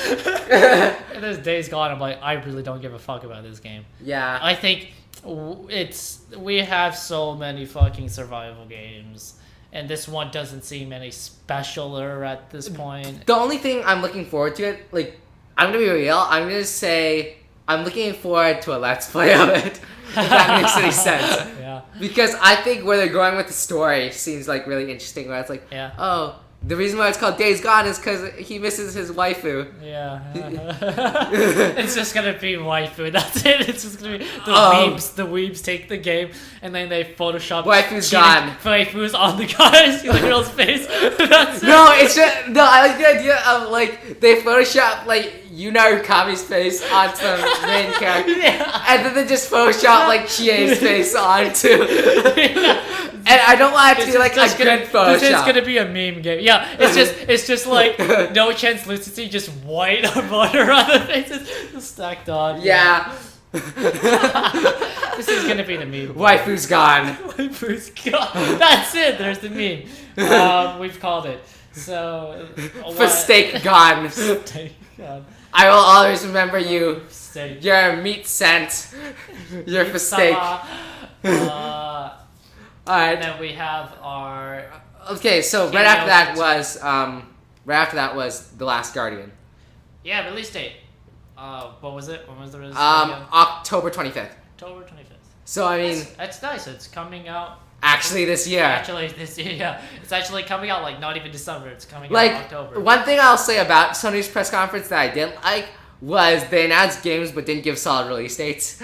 S5: And there's Days Gone. I'm like, I really don't give a fuck about this game.
S4: Yeah.
S5: I think we have so many fucking survival games. And this one doesn't seem any specialer at this point.
S4: The only thing I'm looking forward to it, like, I'm gonna be real, I'm gonna say... I'm looking forward to a Let's Play of it, if that makes any sense.
S5: Yeah.
S4: Because I think where they're going with the story seems like really interesting, where it's like, oh, the reason why it's called Days Gone is because he misses his waifu.
S5: Yeah. It's just going to be waifu, that's it. It's just going to be the weebs take the game, and then they Photoshop
S4: waifu's gone.
S5: Waifus on the guys, the girl's face. That's it.
S4: I like the idea of, like, they Photoshop, like, Yuna Ukami's face onto the main character, and then they just Photoshop like Chie's face onto. And I don't want it to be like a good Photoshop.
S5: This is gonna be a meme game. Yeah, it's just like no translucency, just white border on the faces stacked on.
S4: Yeah.
S5: This is gonna be the meme.
S4: Waifu's gone.
S5: Waifu's gone. That's it. There's the meme. We've called it. So.
S4: For steak gone.
S5: Steak gone.
S4: I will always remember you.
S5: Steak.
S4: Your meat scent. Your for steak.
S5: Alright. And then we have our.
S4: Okay, so right after that was The Last Guardian.
S5: Yeah, release date. What was it? When was the release date?
S4: October 25th.
S5: October 25th.
S4: So I mean,
S5: that's nice. It's coming out.
S4: Actually, this year.
S5: Yeah. It's actually coming out like not even December. It's coming out
S4: like
S5: in October.
S4: One thing I'll say about Sony's press conference that I didn't like was they announced games but didn't give solid release dates.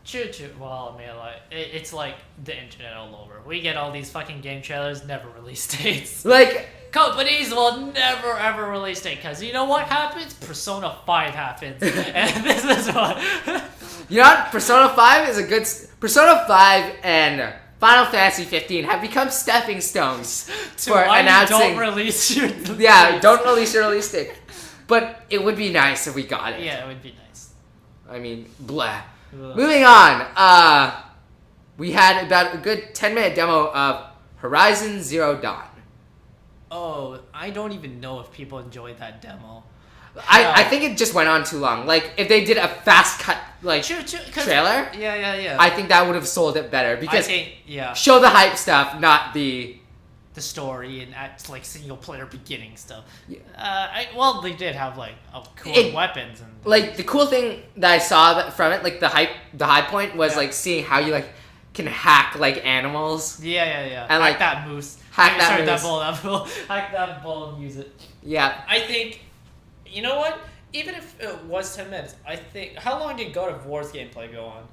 S5: True. Well, I mean, like it's like the internet all over. We get all these fucking game trailers, never release dates.
S4: Like
S5: companies will never ever release date because you know what happens? Persona 5 happens, and this is what.
S4: You know what? Persona 5 is a good. Persona 5 and Final Fantasy 15 have become stepping stones for announcing.
S5: Don't release your.
S4: Don't release your release date. But it would be nice if we got it.
S5: Yeah, it would be nice.
S4: I mean, blah. Moving on. We had about a good 10-minute demo of Horizon Zero Dawn.
S5: Oh, I don't even know if people enjoyed that demo.
S4: I think it just went on too long. Like, if they did a fast cut, like, trailer,
S5: yeah.
S4: I think that would have sold it better. Because
S5: yeah.
S4: Show the hype stuff, not the
S5: story and like single player beginning stuff.
S4: Yeah.
S5: Well, they did have like cool weapons and
S4: like the cool thing that I saw from it, like the high point was like seeing how you like can hack like animals.
S5: Yeah.
S4: And
S5: Hack that moose.
S4: Hack that
S5: Sorry,
S4: moose.
S5: that bull. Hack that bull and use it.
S4: Yeah.
S5: I think, you know what? Even if it was 10 minutes, I think. How long did God of War's gameplay go on?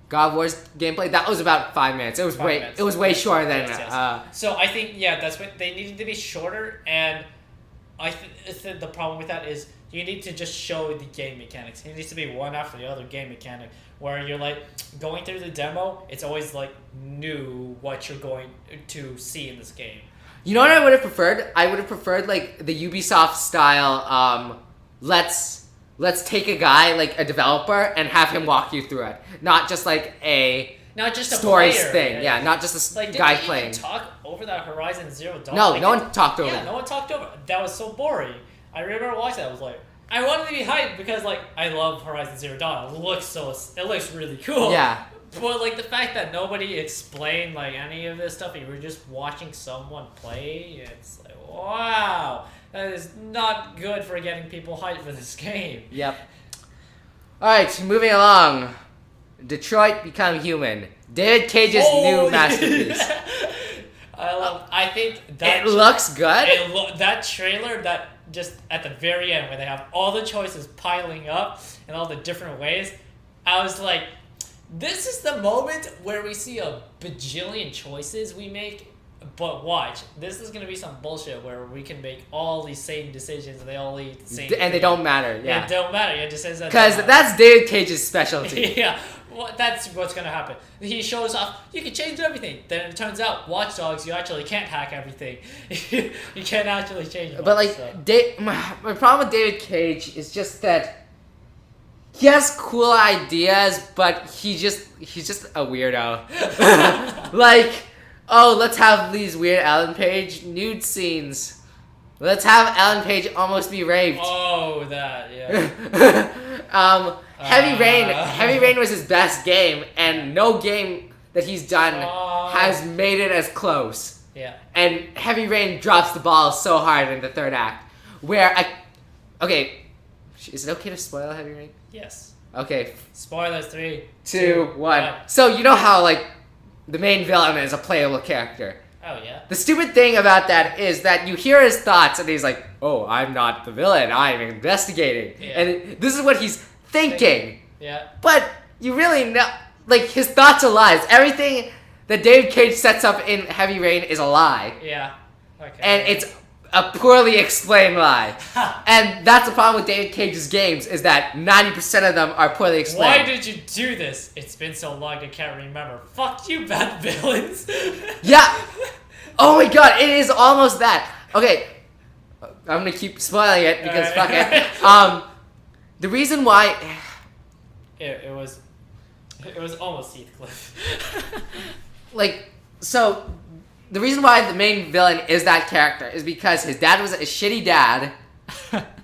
S4: God of War's gameplay, that was about 5 minutes. It was
S5: 5
S4: way
S5: minutes.
S4: it was way shorter than
S5: Yes. So I think that's what they needed to be shorter, and I think the problem with that is you need to just show the game mechanics. It needs to be one after the other game mechanic, where you're like going through the demo. It's always like new what you're going to see in this game.
S4: You know what I would have preferred? I would have preferred like the Ubisoft style. Let's take a guy like a developer and have him walk you through it, not just like
S5: not just a
S4: stories
S5: player,
S4: thing. Yeah, not just a
S5: like,
S4: guy
S5: did
S4: playing.
S5: Even talk over that Horizon Zero Dawn?
S4: No, no one talked over.
S5: Yeah, no one talked over. That was so boring. I remember watching that. I was like, I wanted to be hyped because like I love Horizon Zero Dawn. It looks really cool.
S4: Yeah.
S5: But like the fact that nobody explained like any of this stuff, you were just watching someone play. It's like, wow, that is not good for getting people hyped for this game.
S4: Yep. All right, moving along. Detroit Become Human. David Cage's new masterpiece.
S5: I think that
S4: it looks good.
S5: That trailer, that just at the very end where they have all the choices piling up in all the different ways, I was like, this is the moment where we see a bajillion choices we make. But watch, this is gonna be some bullshit where we can make all these same decisions and they all lead the same.
S4: And they don't matter. Yeah.
S5: It don't matter. It just says that.
S4: Because that's David Cage's specialty.
S5: Yeah. Well, that's what's gonna happen. He shows off. You can change everything. Then it turns out, Watch Dogs, you actually can't hack everything. You can't actually change.
S4: But like, so. My problem with David Cage is just that he has cool ideas, but he's just a weirdo. Like. Oh, let's have these weird Ellen Page nude scenes. Let's have Ellen Page almost be raped.
S5: Oh, that, yeah.
S4: Heavy Rain was his best game, and no game that he's done has made it as close.
S5: Yeah.
S4: And Heavy Rain drops the ball so hard in the third act. Okay, is it okay to spoil Heavy Rain?
S5: Yes.
S4: Okay.
S5: Spoilers, 3,
S4: 2, 1. So, you know how, like, the main villain is a playable character.
S5: Oh, yeah.
S4: The stupid thing about that is that you hear his thoughts and he's like, oh, I'm not the villain, I'm investigating.
S5: Yeah.
S4: And this is what he's thinking.
S5: Yeah.
S4: But you really know, like, his thoughts are lies. Everything that David Cage sets up in Heavy Rain is a lie.
S5: Yeah. Okay.
S4: And it's a poorly explained lie. And that's the problem with David Cage's games, is that 90% of them are poorly explained.
S5: Why did you do this? It's been so long I can't remember. Fuck you, bad villains.
S4: Yeah. Oh my god, it is almost that. Okay. I'm gonna keep spoiling it because fuck it. The reason why...
S5: It was almost Heathcliff.
S4: Like, so... The reason why the main villain is that character is because his dad was a shitty dad,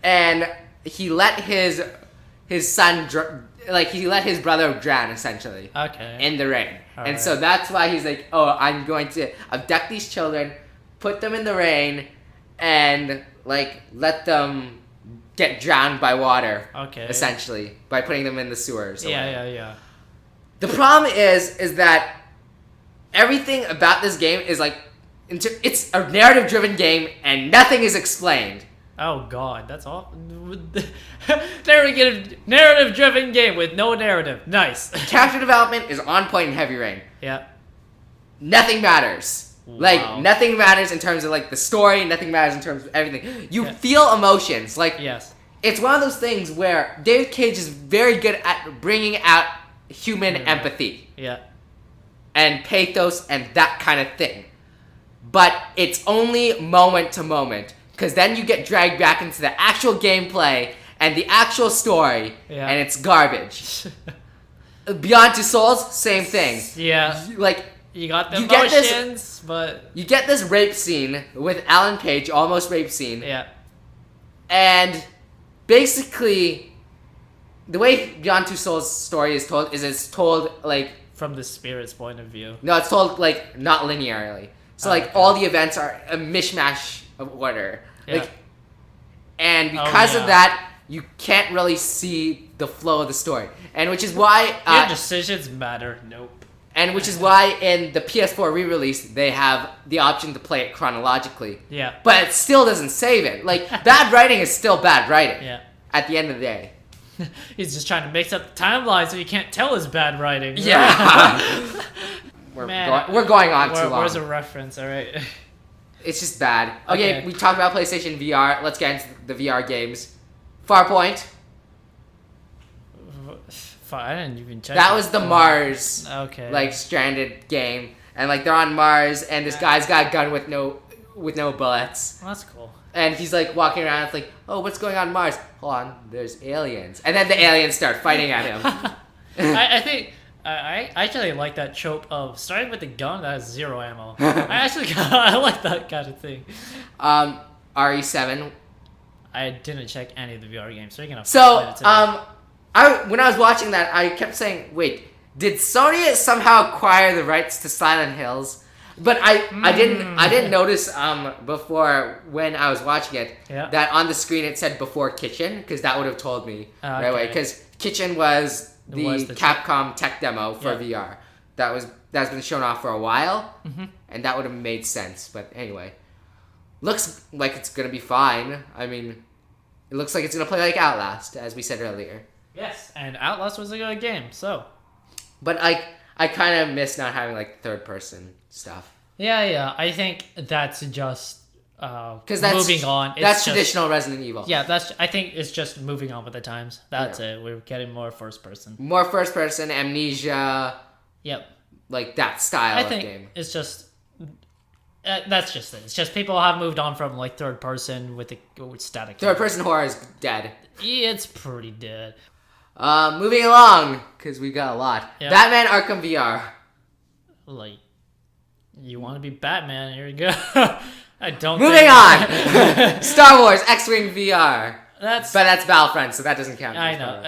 S4: and he let his son, he let his brother drown, essentially.
S5: Okay.
S4: In the rain.
S5: All
S4: and
S5: right.
S4: so that's why he's like, oh, I'm going to abduct these children, put them in the rain, and, like, let them get drowned by water.
S5: Okay.
S4: Essentially. By putting them in the sewers.
S5: Yeah.
S4: The problem is that everything about this game is like, it's a narrative-driven game and nothing is explained.
S5: Oh god, that's all. Narrative-driven game with no narrative. Nice.
S4: Character development is on point in Heavy Rain.
S5: Yeah.
S4: Nothing matters.
S5: Wow.
S4: Like, nothing matters in terms of, like, the story. Nothing matters in terms of everything. You feel emotions. Like,
S5: yes.
S4: It's one of those things where David Cage is very good at bringing out human empathy.
S5: Yeah.
S4: And pathos and that kind of thing. But it's only moment to moment. Because then you get dragged back into the actual gameplay and the actual story.
S5: Yeah.
S4: And it's garbage. Beyond Two Souls, same thing.
S5: Yeah.
S4: Like,
S5: you got the
S4: you get
S5: emotions, but...
S4: You get this rape scene with Alan Page, almost rape scene.
S5: Yeah.
S4: And basically, the way Beyond Two Souls story is told is it's told, like...
S5: From the spirit's point of view.
S4: No, it's told, like, not linearly. So, like,
S5: okay.
S4: all the events are a mishmash of order.
S5: Yeah.
S4: Like, and because of that, you can't really see the flow of the story. And which is why...
S5: Your decisions matter. Nope.
S4: And which is why in the PS4 re-release, they have the option to play it chronologically.
S5: Yeah.
S4: But it still doesn't save it. Like, bad writing is still bad writing.
S5: Yeah.
S4: At the end of the day.
S5: He's just trying to mix up the timeline so you can't tell his bad writing.
S4: Yeah. we're going on too long.
S5: Where's a reference? All right.
S4: It's just bad. Okay, we talked about PlayStation VR. Let's get into the VR games. Farpoint.
S5: I didn't even check.
S4: That was the Mars,
S5: like
S4: stranded game, and like they're on Mars, and this guy's got a gun with no bullets.
S5: Well, that's cool.
S4: And he's like walking around. It's like, oh, what's going on Mars? Hold on, there's aliens, and then the aliens start fighting at him.
S5: I think I actually like that trope of starting with a gun that has 0 ammo. I like that kind of thing.
S4: RE7.
S5: I didn't check any of the VR games, so you're gonna.
S4: So when I was watching that, I kept saying, wait, did Sony somehow acquire the rights to Silent Hills? But I didn't notice before when I was watching it that on the screen it said before Kitchen, because that would have told me right away, because Kitchen was the Capcom tech demo for VR. That's been shown off for a while, and that would have made sense. But anyway, looks like it's gonna be fine. I mean, it looks like it's gonna play like Outlast, as we said earlier.
S5: Yes, and Outlast was a good game, so.
S4: But I kind of miss not having like third person stuff.
S5: Yeah, I think that's just
S4: because that's
S5: moving on.
S4: That's traditional Resident Evil.
S5: Yeah, I think it's just moving on with the times. That's it. We're getting more first person.
S4: More first person, Amnesia.
S5: Yep.
S4: Like that style
S5: of game. I think it's just. That's just it. It's just people have moved on from like third person with static.
S4: Third person horror is dead.
S5: Yeah, it's pretty dead.
S4: Moving along, because we got a lot. Yep. Batman Arkham VR.
S5: Like, you want to be Batman? Here you go. I don't.
S4: Moving on. Star Wars X-Wing VR. But that's Battlefront, so that doesn't count.
S5: I know.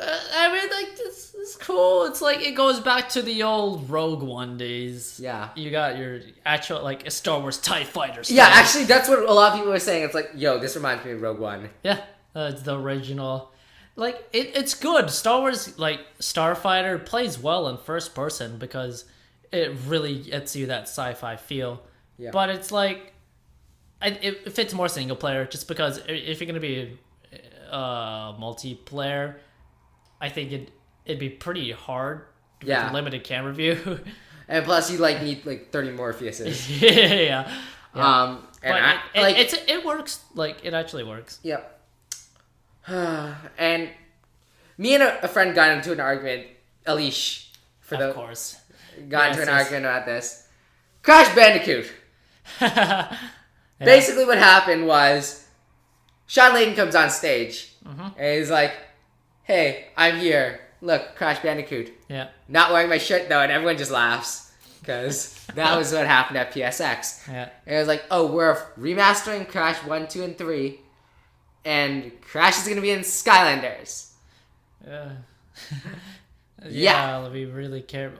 S5: I mean, like, this is cool. It's like, it goes back to the old Rogue One days.
S4: Yeah.
S5: You got your actual, like, a Star Wars TIE Fighter stuff.
S4: Yeah, actually, that's what a lot of people were saying. It's like, yo, this reminds me of Rogue One.
S5: Yeah, it's the original. Like, it's good. Star Wars, like, Starfighter plays well in first person because it really gets you that sci-fi feel. Yeah. But it's like, it fits more single player just because if you're going to be multiplayer, I think it'd be pretty hard with limited camera view. And
S4: plus, you like need like 30 Morpheuses.
S5: yeah.
S4: And
S5: it works. Like, it actually works.
S4: Yep. And me and a friend got into an argument. Alish,
S5: of course,
S4: got into an argument about this. Crash Bandicoot. Basically, what happened was Sean Layden comes on stage and he's like, "Hey, I'm here. Look, Crash Bandicoot."
S5: Yeah.
S4: Not wearing my shirt though, and everyone just laughs because that was what happened at PSX.
S5: Yeah.
S4: And it was like, "Oh, we're remastering Crash 1, 2, and 3, and Crash is gonna be in Skylanders."
S5: Yeah. Let me really care.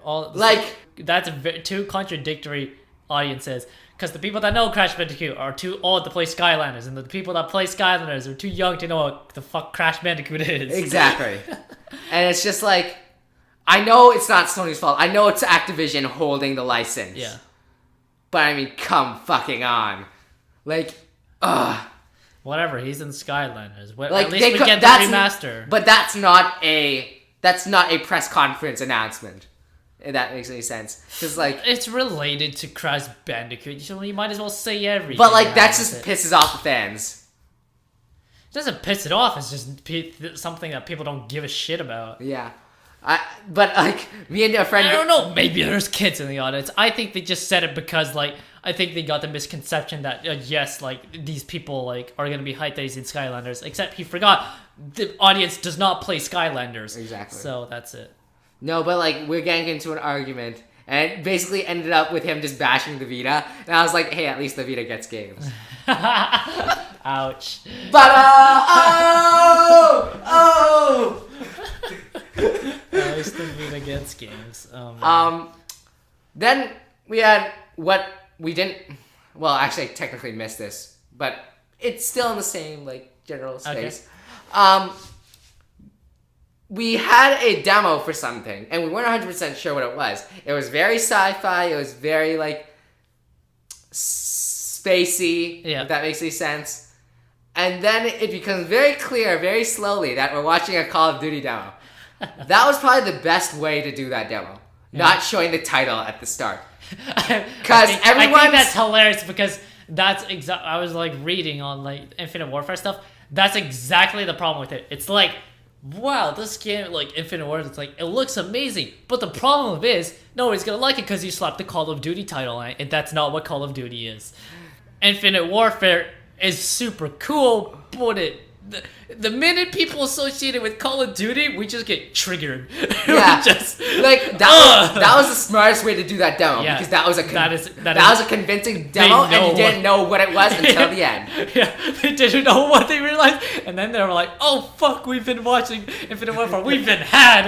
S5: That's two contradictory audiences. Because the people that know Crash Bandicoot are too old to play Skylanders, and the people that play Skylanders are too young to know what the fuck Crash Bandicoot is.
S4: Exactly. And it's just like, I know it's not Sony's fault. I know it's Activision holding the license.
S5: Yeah.
S4: But I mean, come fucking on. Like, ugh.
S5: Whatever, he's in Skylanders.
S4: Like,
S5: at least we get the remaster.
S4: But that's not a press conference announcement. If that makes any sense. Because, like,
S5: it's related to Crash Bandicoot, so you might as well say everything.
S4: But, like, that just pisses off the fans.
S5: It doesn't piss it off, it's just something that people don't give a shit about.
S4: Yeah. But, like, me and a friend...
S5: I don't know, maybe there's kids in the audience. I think they just said it because, like, I think they got the misconception that, yes, like, these people, like, are going to be hyped that he's in Skylanders. Except he forgot the audience does not play Skylanders.
S4: Exactly.
S5: So, that's it.
S4: No, but, like, we're getting into an argument, and it basically ended up with him just bashing the Vita, and I was like, hey, at least the Vita gets games.
S5: Ouch.
S4: But, oh!
S5: At least the Vita gets games.
S4: Then we had what we didn't... Well, actually, I technically missed this, but it's still in the same, like, general space.
S5: Okay.
S4: we had a demo for something, and we weren't 100% sure what it was. It was very sci-fi. It was very, like, spacey, if that makes any sense. And then it becomes very clear, very slowly, that we're watching a Call of Duty demo. That was probably the best way to do that demo. Not showing the title at the start. Because
S5: I think that's hilarious because that's I was like reading on like Infinite Warfare stuff. That's exactly the problem with it. It's like, wow, this game, like Infinite Warfare, it's like, it looks amazing. But the problem is, nobody's gonna like it because you slapped the Call of Duty title on it, and that's not what Call of Duty is. Infinite Warfare is super cool, but the minute people associate it with Call of Duty, we just get triggered.
S4: Yeah, that was the smartest way to do that demo because that was a convincing demo, and you didn't know what it was until the end.
S5: Yeah, they didn't know what they realized, and then they were like, "Oh fuck, we've been watching Infinite Warfare, we've been had."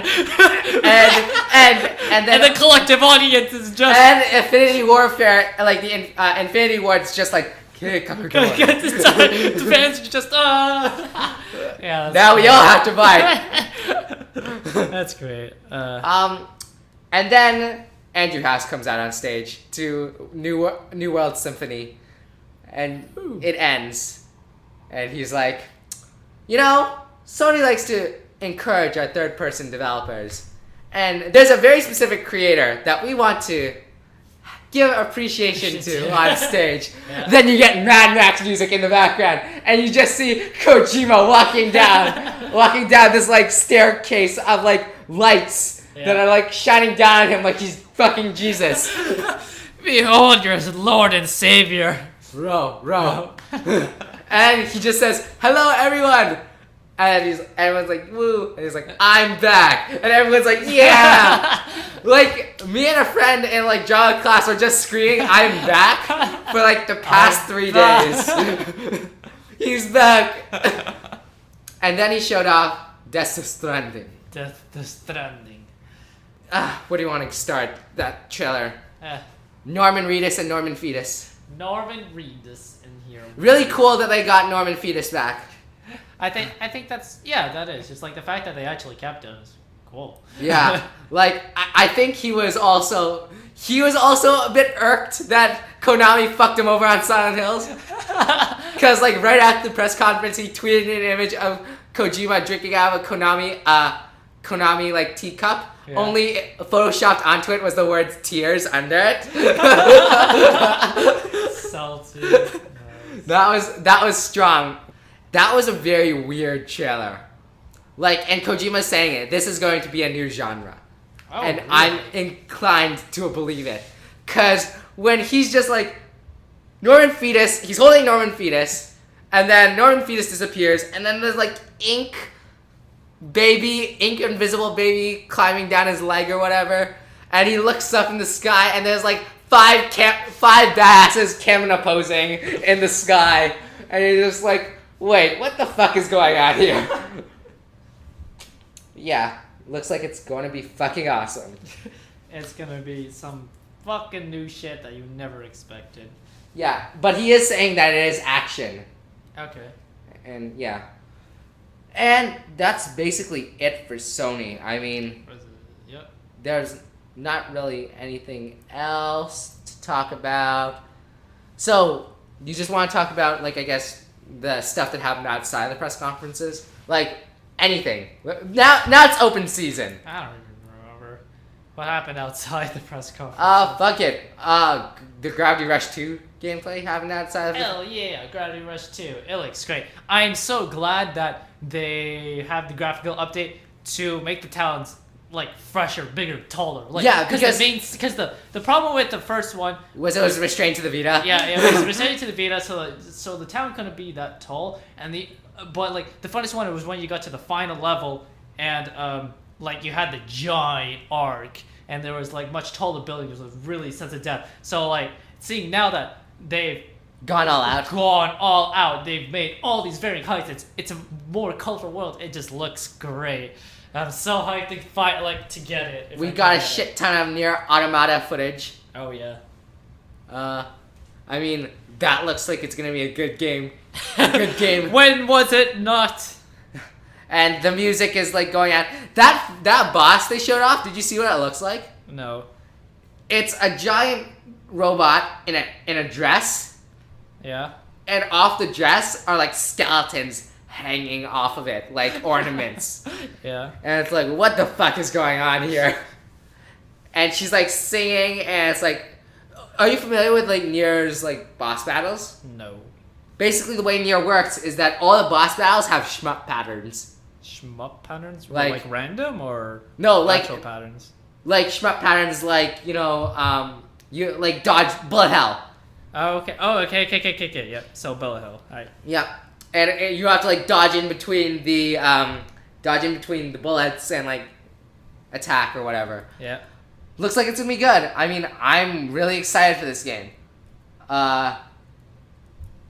S5: and then the collective audience is just
S4: Infinity Warfare, like the Infinity War, it's just like. The
S5: fans are just yeah.
S4: Now we all have to buy.
S5: That's great.
S4: And then Andrew House comes out on stage to New World Symphony, and it ends, and he's like, Sony likes to encourage our third-person developers, and there's a very specific creator that we want to give appreciation to on stage. Then you get Mad Max music in the background, and you just see Kojima walking down this like staircase of like lights that are like shining down at him like he's fucking Jesus.
S5: Behold your Lord and Savior.
S4: Row. And he just says, "Hello, everyone." And everyone's like, "Woo!" And he's like, "I'm back," and everyone's like, "Yeah!" Like me and a friend in like drama class were just screaming, "I'm back!" for like the past 3 days. He's back. And then he showed off Death Stranding. Where do you want to start that trailer? Norman Reedus and Norman Fetus.
S5: Norman Reedus in here.
S4: Really cool that they got Norman Fetus back.
S5: I think that's that is just like the fact that they actually kept him is cool.
S4: Yeah, like I think he was also a bit irked that Konami fucked him over on Silent Hills, because like right after the press conference he tweeted an image of Kojima drinking out of a Konami like teacup. Yeah. Only photoshopped onto it was the words "tears" under it.
S5: Salty.
S4: Nice. That was strong. That was a very weird trailer. Like, and Kojima's saying it. This is going to be a new genre. Oh, and really? I'm inclined to believe it. Because when he's just like, Norman Fetus, he's holding Norman Fetus, and then Norman Fetus disappears, and then there's like ink invisible baby climbing down his leg or whatever, and he looks up in the sky, and there's like five badasses camera posing in the sky, and you're just like, wait, what the fuck is going on here? Yeah, looks like it's going to be fucking awesome.
S5: It's going to be some fucking new shit that you never expected.
S4: Yeah, but he is saying that it is action.
S5: Okay.
S4: And yeah. And that's basically it for Sony. I mean,
S5: yep.
S4: There's not really anything else to talk about. So, you just want to talk about, like, I guess, the stuff that happened outside the press conferences? Like, anything. Now it's open season.
S5: I don't even remember what happened outside the press conference.
S4: Fuck it. The Gravity Rush 2 gameplay happened outside of
S5: Hell yeah, Gravity Rush 2. It looks great. I'm so glad that they have the graphical update to make the talons like fresher, bigger, taller. Like,
S4: yeah, because
S5: the problem with the first one
S4: was it was restrained to the Vita.
S5: Yeah, it was restrained to the Vita, so the talon couldn't be that tall. And but like the funniest one was when you got to the final level and like you had the giant arc and there was like much taller buildings with really sense of depth. So like seeing now that they've
S4: gone all out,
S5: they've made all these varying heights. It's a more colorful world. It just looks great. I'm so hyped to get it.
S4: We got a shit ton of Nier Automata footage.
S5: Oh yeah.
S4: I mean, that looks like it's gonna be a good game. A good game.
S5: When was it not?
S4: and the music is like going at that boss they showed off. Did you see what it looks like?
S5: No.
S4: It's a giant robot in a dress,
S5: Yeah.
S4: and off the dress are like skeletons hanging off of it, like ornaments.
S5: Yeah.
S4: And it's like, what the fuck is going on here? And she's like singing, and it's like, are you familiar with like Nier's like boss battles?
S5: No.
S4: Basically, the way Nier works is that all the boss battles have shmup patterns.
S5: Shmup patterns?
S4: Like
S5: random or
S4: no, like
S5: actual patterns?
S4: like shmup patterns, like you like dodge bullet hell.
S5: Oh, okay. Oh, okay. Yep. So Bullet Hill. Alright.
S4: Yep, and you have to like dodge in between the bullets and like attack or whatever.
S5: Yeah.
S4: Looks like it's gonna be good. I mean, I'm really excited for this game.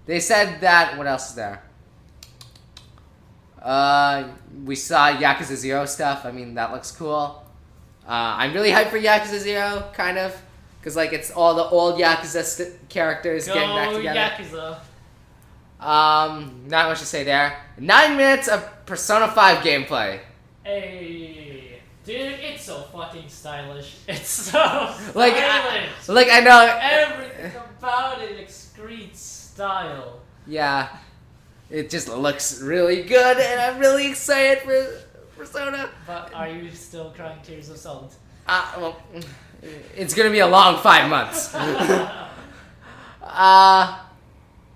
S4: They said that. What else is there? We saw Yakuza 0 stuff. I mean, that looks cool. I'm really hyped for Yakuza 0, kind of, because like it's all the old Yakuza characters getting back together.
S5: Yakuza.
S4: Not much to say there. 9 minutes of Persona 5 gameplay.
S5: Hey, dude, it's so fucking stylish. It's so
S4: Like,
S5: stylish.
S4: I know.
S5: Everything about it excretes style.
S4: Yeah, it just looks really good, and I'm really excited for Persona.
S5: But are you still crying tears of salt?
S4: Well, it's gonna be a long 5 months.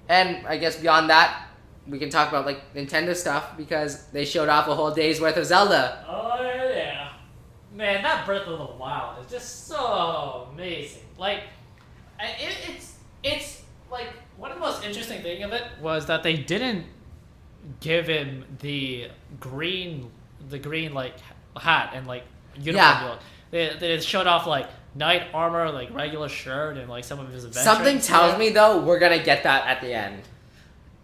S4: And I guess beyond that, we can talk about like Nintendo stuff because they showed off a whole day's worth of Zelda.
S5: Oh yeah, man, that Breath of the Wild is just so amazing. Like, it's like one of the most interesting thing of it was that they didn't give him the green like hat and like uniform look. They showed off like knight armor, like regular shirt, and like some of his adventures.
S4: Something tells me though we're gonna get that at the end.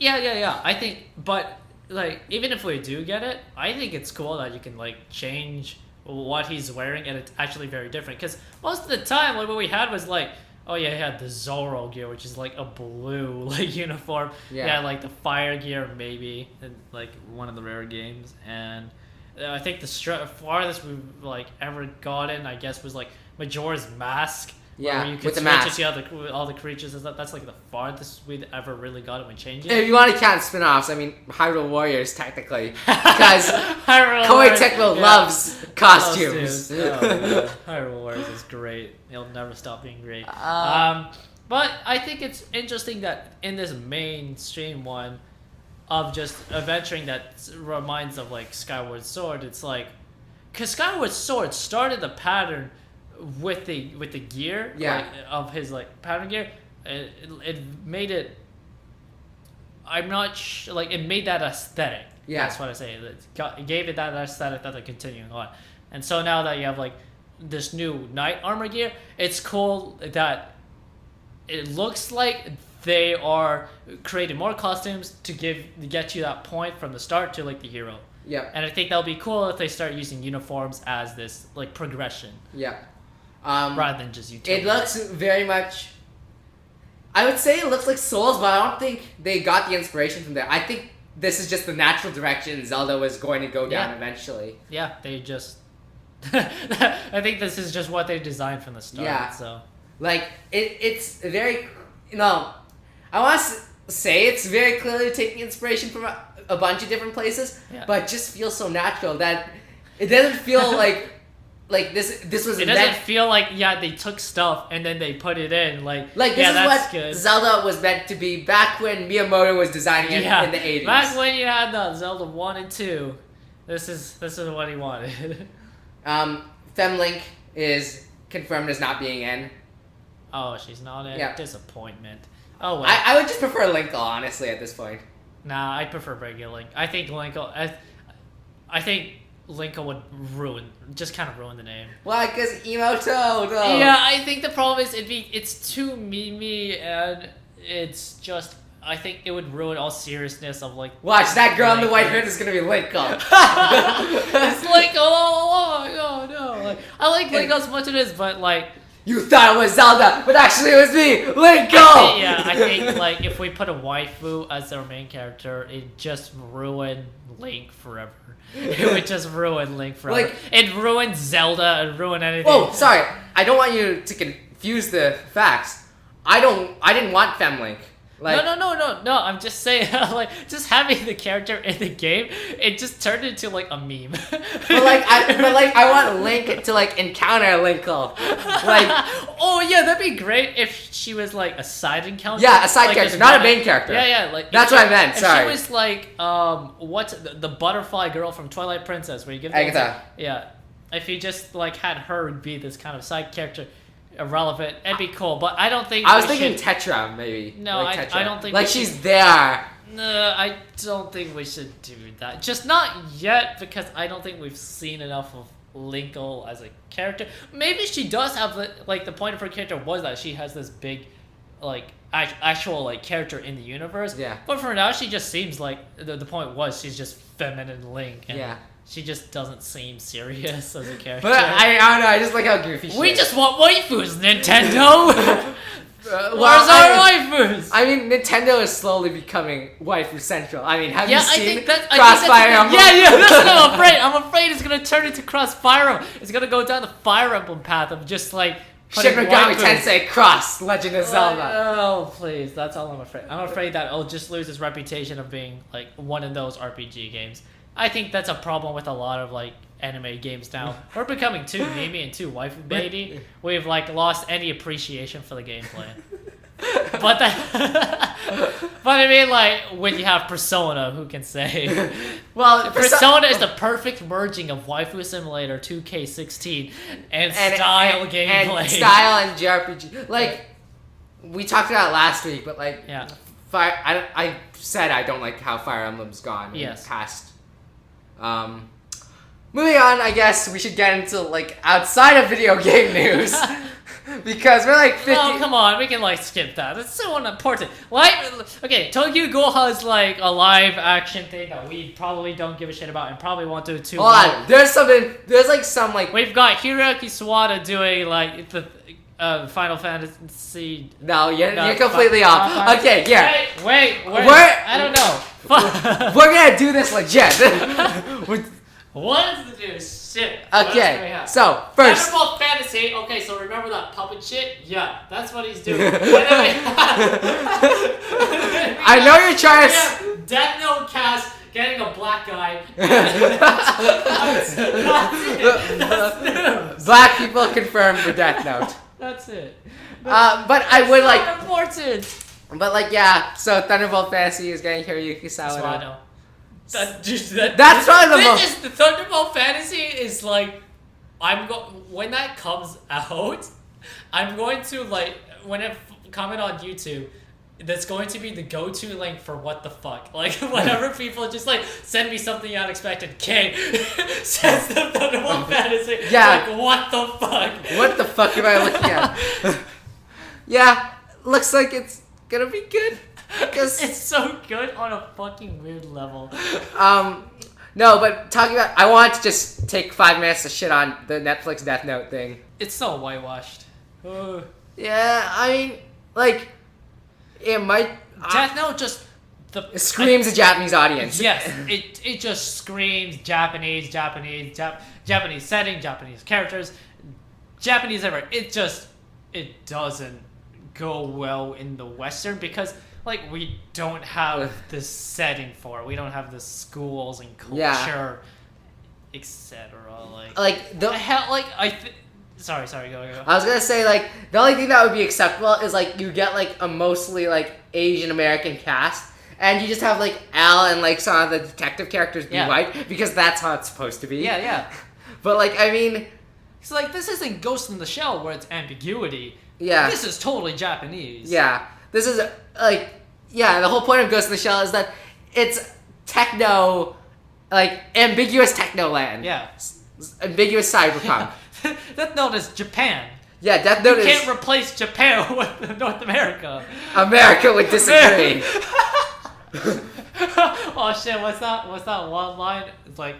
S5: Yeah. I think, but like even if we do get it, I think it's cool that you can like change what he's wearing, and it's actually very different. Because most of the time, like what we had was like, oh yeah, he had the Zoro gear, which is like a blue like uniform. Yeah, like the fire gear maybe, in like one of the rare games, and I think the farthest we've like ever gotten, I guess, was like Majora's Mask.
S4: Yeah,
S5: where you could
S4: with the
S5: switch
S4: mask.
S5: to see all the creatures and stuff. That's like the farthest we'd ever really got it when changing.
S4: If you want to count spin-offs, I mean Hyrule Warriors technically, because Koei Tecmo loves costumes.
S5: Oh, yeah. Hyrule Warriors is great. It'll never stop being great. But I think it's interesting that in this mainstream one of just adventuring that reminds of like Skyward Sword, it's like, because Skyward Sword started the pattern with the gear, like, of his like pattern gear. It made it. I'm not like it made that aesthetic. Yeah, that's what I say. It gave it that aesthetic that they're continuing on, and so now that you have like this new knight armor gear, it's cool that it looks like they are creating more costumes to get you that point from the start to like the hero. Yeah, and I think that'll be cool if they start using uniforms as this like progression. Yeah. Rather than just utility.
S4: It looks very much. I would say it looks like Souls, but I don't think they got the inspiration from there. I think this is just the natural direction Zelda was going to go down eventually.
S5: Yeah, they just. I think this is just what they designed from the start. Yeah. So,
S4: like it's very, I want to say it's very clearly taking inspiration from a bunch of different places, but it just feels so natural that it doesn't feel like. Like this was.
S5: It doesn't feel like they took stuff and then they put it in like
S4: this is what good. Zelda was meant to be back when Miyamoto was designing it in the 80s.
S5: Back when you had the Zelda 1 and 2, this is what he wanted.
S4: Femlink is confirmed as not being in.
S5: Oh, she's not in. Yeah. Disappointment. Oh well.
S4: I would just prefer Linkle honestly at this point.
S5: Nah, I prefer regular Link. I think Linkle. I think Linkle would kind of ruin the name.
S4: Why? Because Emoto, though.
S5: Yeah, I think the problem is it's too memey, and it's just, I think it would ruin all seriousness of like.
S4: Watch, that girl in the white hood is gonna be Linkle.
S5: It's Linkle all along. Oh no! Like, I like Linkle as much as it is, but like,
S4: You thought it was Zelda, but actually it was me! Link, go!
S5: I think like if we put a waifu as our main character, it just ruined Link forever. It would just ruin Link forever. Like, it ruined Zelda and ruined anything.
S4: Oh, sorry. I don't want you to confuse the facts. I didn't want FemLink. Like,
S5: No. I'm just saying, like, just having the character in the game, it just turned into like a meme.
S4: I want Link to like encounter Linkle. Like,
S5: oh yeah, that'd be great if she was like a side encounter.
S4: Yeah, a side
S5: like,
S4: character, not a main character.
S5: Yeah, like
S4: that's what I meant. Sorry.
S5: If she was like, what's the butterfly girl from Twilight Princess, where you give
S4: Agatha.
S5: Yeah, if you just like had her be this kind of side character. Irrelevant. It'd be cool, but I don't think.
S4: I was thinking Tetra, maybe.
S5: No,
S4: like
S5: I don't think.
S4: Like she's there.
S5: No, I don't think we should do that. Just not yet, because I don't think we've seen enough of Linkle as a character. Maybe she does have like the point of her character was that she has this big, like actual like character in the universe.
S4: Yeah.
S5: But for now, she just seems like the point was she's just feminine Link. And
S4: yeah.
S5: She just doesn't seem serious as a character.
S4: But I don't know. I just like how goofy she is.
S5: We just want waifus, Nintendo. Where's our waifus?
S4: I mean, Nintendo is slowly becoming waifu central. I mean, have you seen
S5: Crossfire
S4: Emblem?
S5: Yeah, that's what I'm afraid. I'm afraid it's gonna turn into Crossfire Emblem. It's gonna go down the Fire Emblem path of just like
S4: Shin Megami Tensei Cross Legend of Zelda.
S5: Oh, please. That's all I'm afraid. I'm afraid that it'll just lose its reputation of being like one of those RPG games. I think that's a problem with a lot of like anime games now. We're becoming too memey and too waifu baity. We've like lost any appreciation for the gameplay. But I mean, like when you have Persona, who can say?
S4: Well,
S5: Persona is the perfect merging of Waifu Simulator 2K16 and style gameplay.
S4: And style and JRPG. Like we talked about it last week, but like
S5: yeah.
S4: I said I don't like how Fire Emblem's gone in the past. Moving on, I guess we should get into like outside of video game news because we're like 50.
S5: Oh, come on, we can like skip that. It's so unimportant. Okay, Tokyo Ghoul has like a live action thing that we probably don't give a shit about and probably won't do too.
S4: Hold on, there's some like
S5: we've got Hiroyuki Sawano doing like the Final Fantasy.
S4: No, you're completely off. Okay, yeah.
S5: Wait. I don't know.
S4: We're gonna do this legit.
S5: What is the news? Shit.
S4: Okay, so first.
S5: Thunderbolt Fantasy. Okay, so remember that puppet shit? Yeah, that's what he's doing.
S4: I know you're trying to.
S5: Death Note cast getting a black guy. That's
S4: Black people confirmed for Death Note.
S5: That's it.
S4: But I would like.
S5: Important.
S4: But like yeah, so Thunderbolt Fantasy is getting Hiroyuki Sawano.
S5: That's
S4: probably the most.
S5: This is the Thunderbolt Fantasy is like, when that comes out, I'm going to like when it comment on YouTube. That's going to be the go-to link for what the fuck. Like whenever people just like send me something unexpected, K says the Thunderbolt Fantasy.
S4: Yeah.
S5: Like what the fuck?
S4: What the fuck am I looking at? Yeah, looks like it's gonna be good. Cause
S5: it's so good on a fucking weird level.
S4: No, but talking about, I want to just take 5 minutes to shit on the Netflix Death Note thing.
S5: It's so whitewashed.
S4: Yeah, I mean, like, it might.
S5: Death Note just
S4: it screams a Japanese audience.
S5: Yes, it just screams Japanese setting, Japanese characters, Japanese everywhere. It doesn't go well in the Western because like we don't have this setting for it. We don't have the schools and culture, etc. Like the hell, like Sorry, go.
S4: I was gonna say, like, the only thing that would be acceptable is, like, you get, like, a mostly, like, Asian American cast, and you just have, like, Al and, like, some of the detective characters be white, because that's how it's supposed to be.
S5: Yeah.
S4: But, like, I mean...
S5: It's like, this isn't Ghost in the Shell where it's ambiguity.
S4: Yeah.
S5: This is totally Japanese.
S4: Yeah. This is, like... Yeah, the whole point of Ghost in the Shell is that it's techno... Like, ambiguous techno land.
S5: Yeah.
S4: Ambiguous cyberpunk.
S5: Death Note is Japan.
S4: Yeah, Death Note
S5: You can't replace Japan with North America.
S4: America would disagree.
S5: Oh shit, what's that one line? It's like,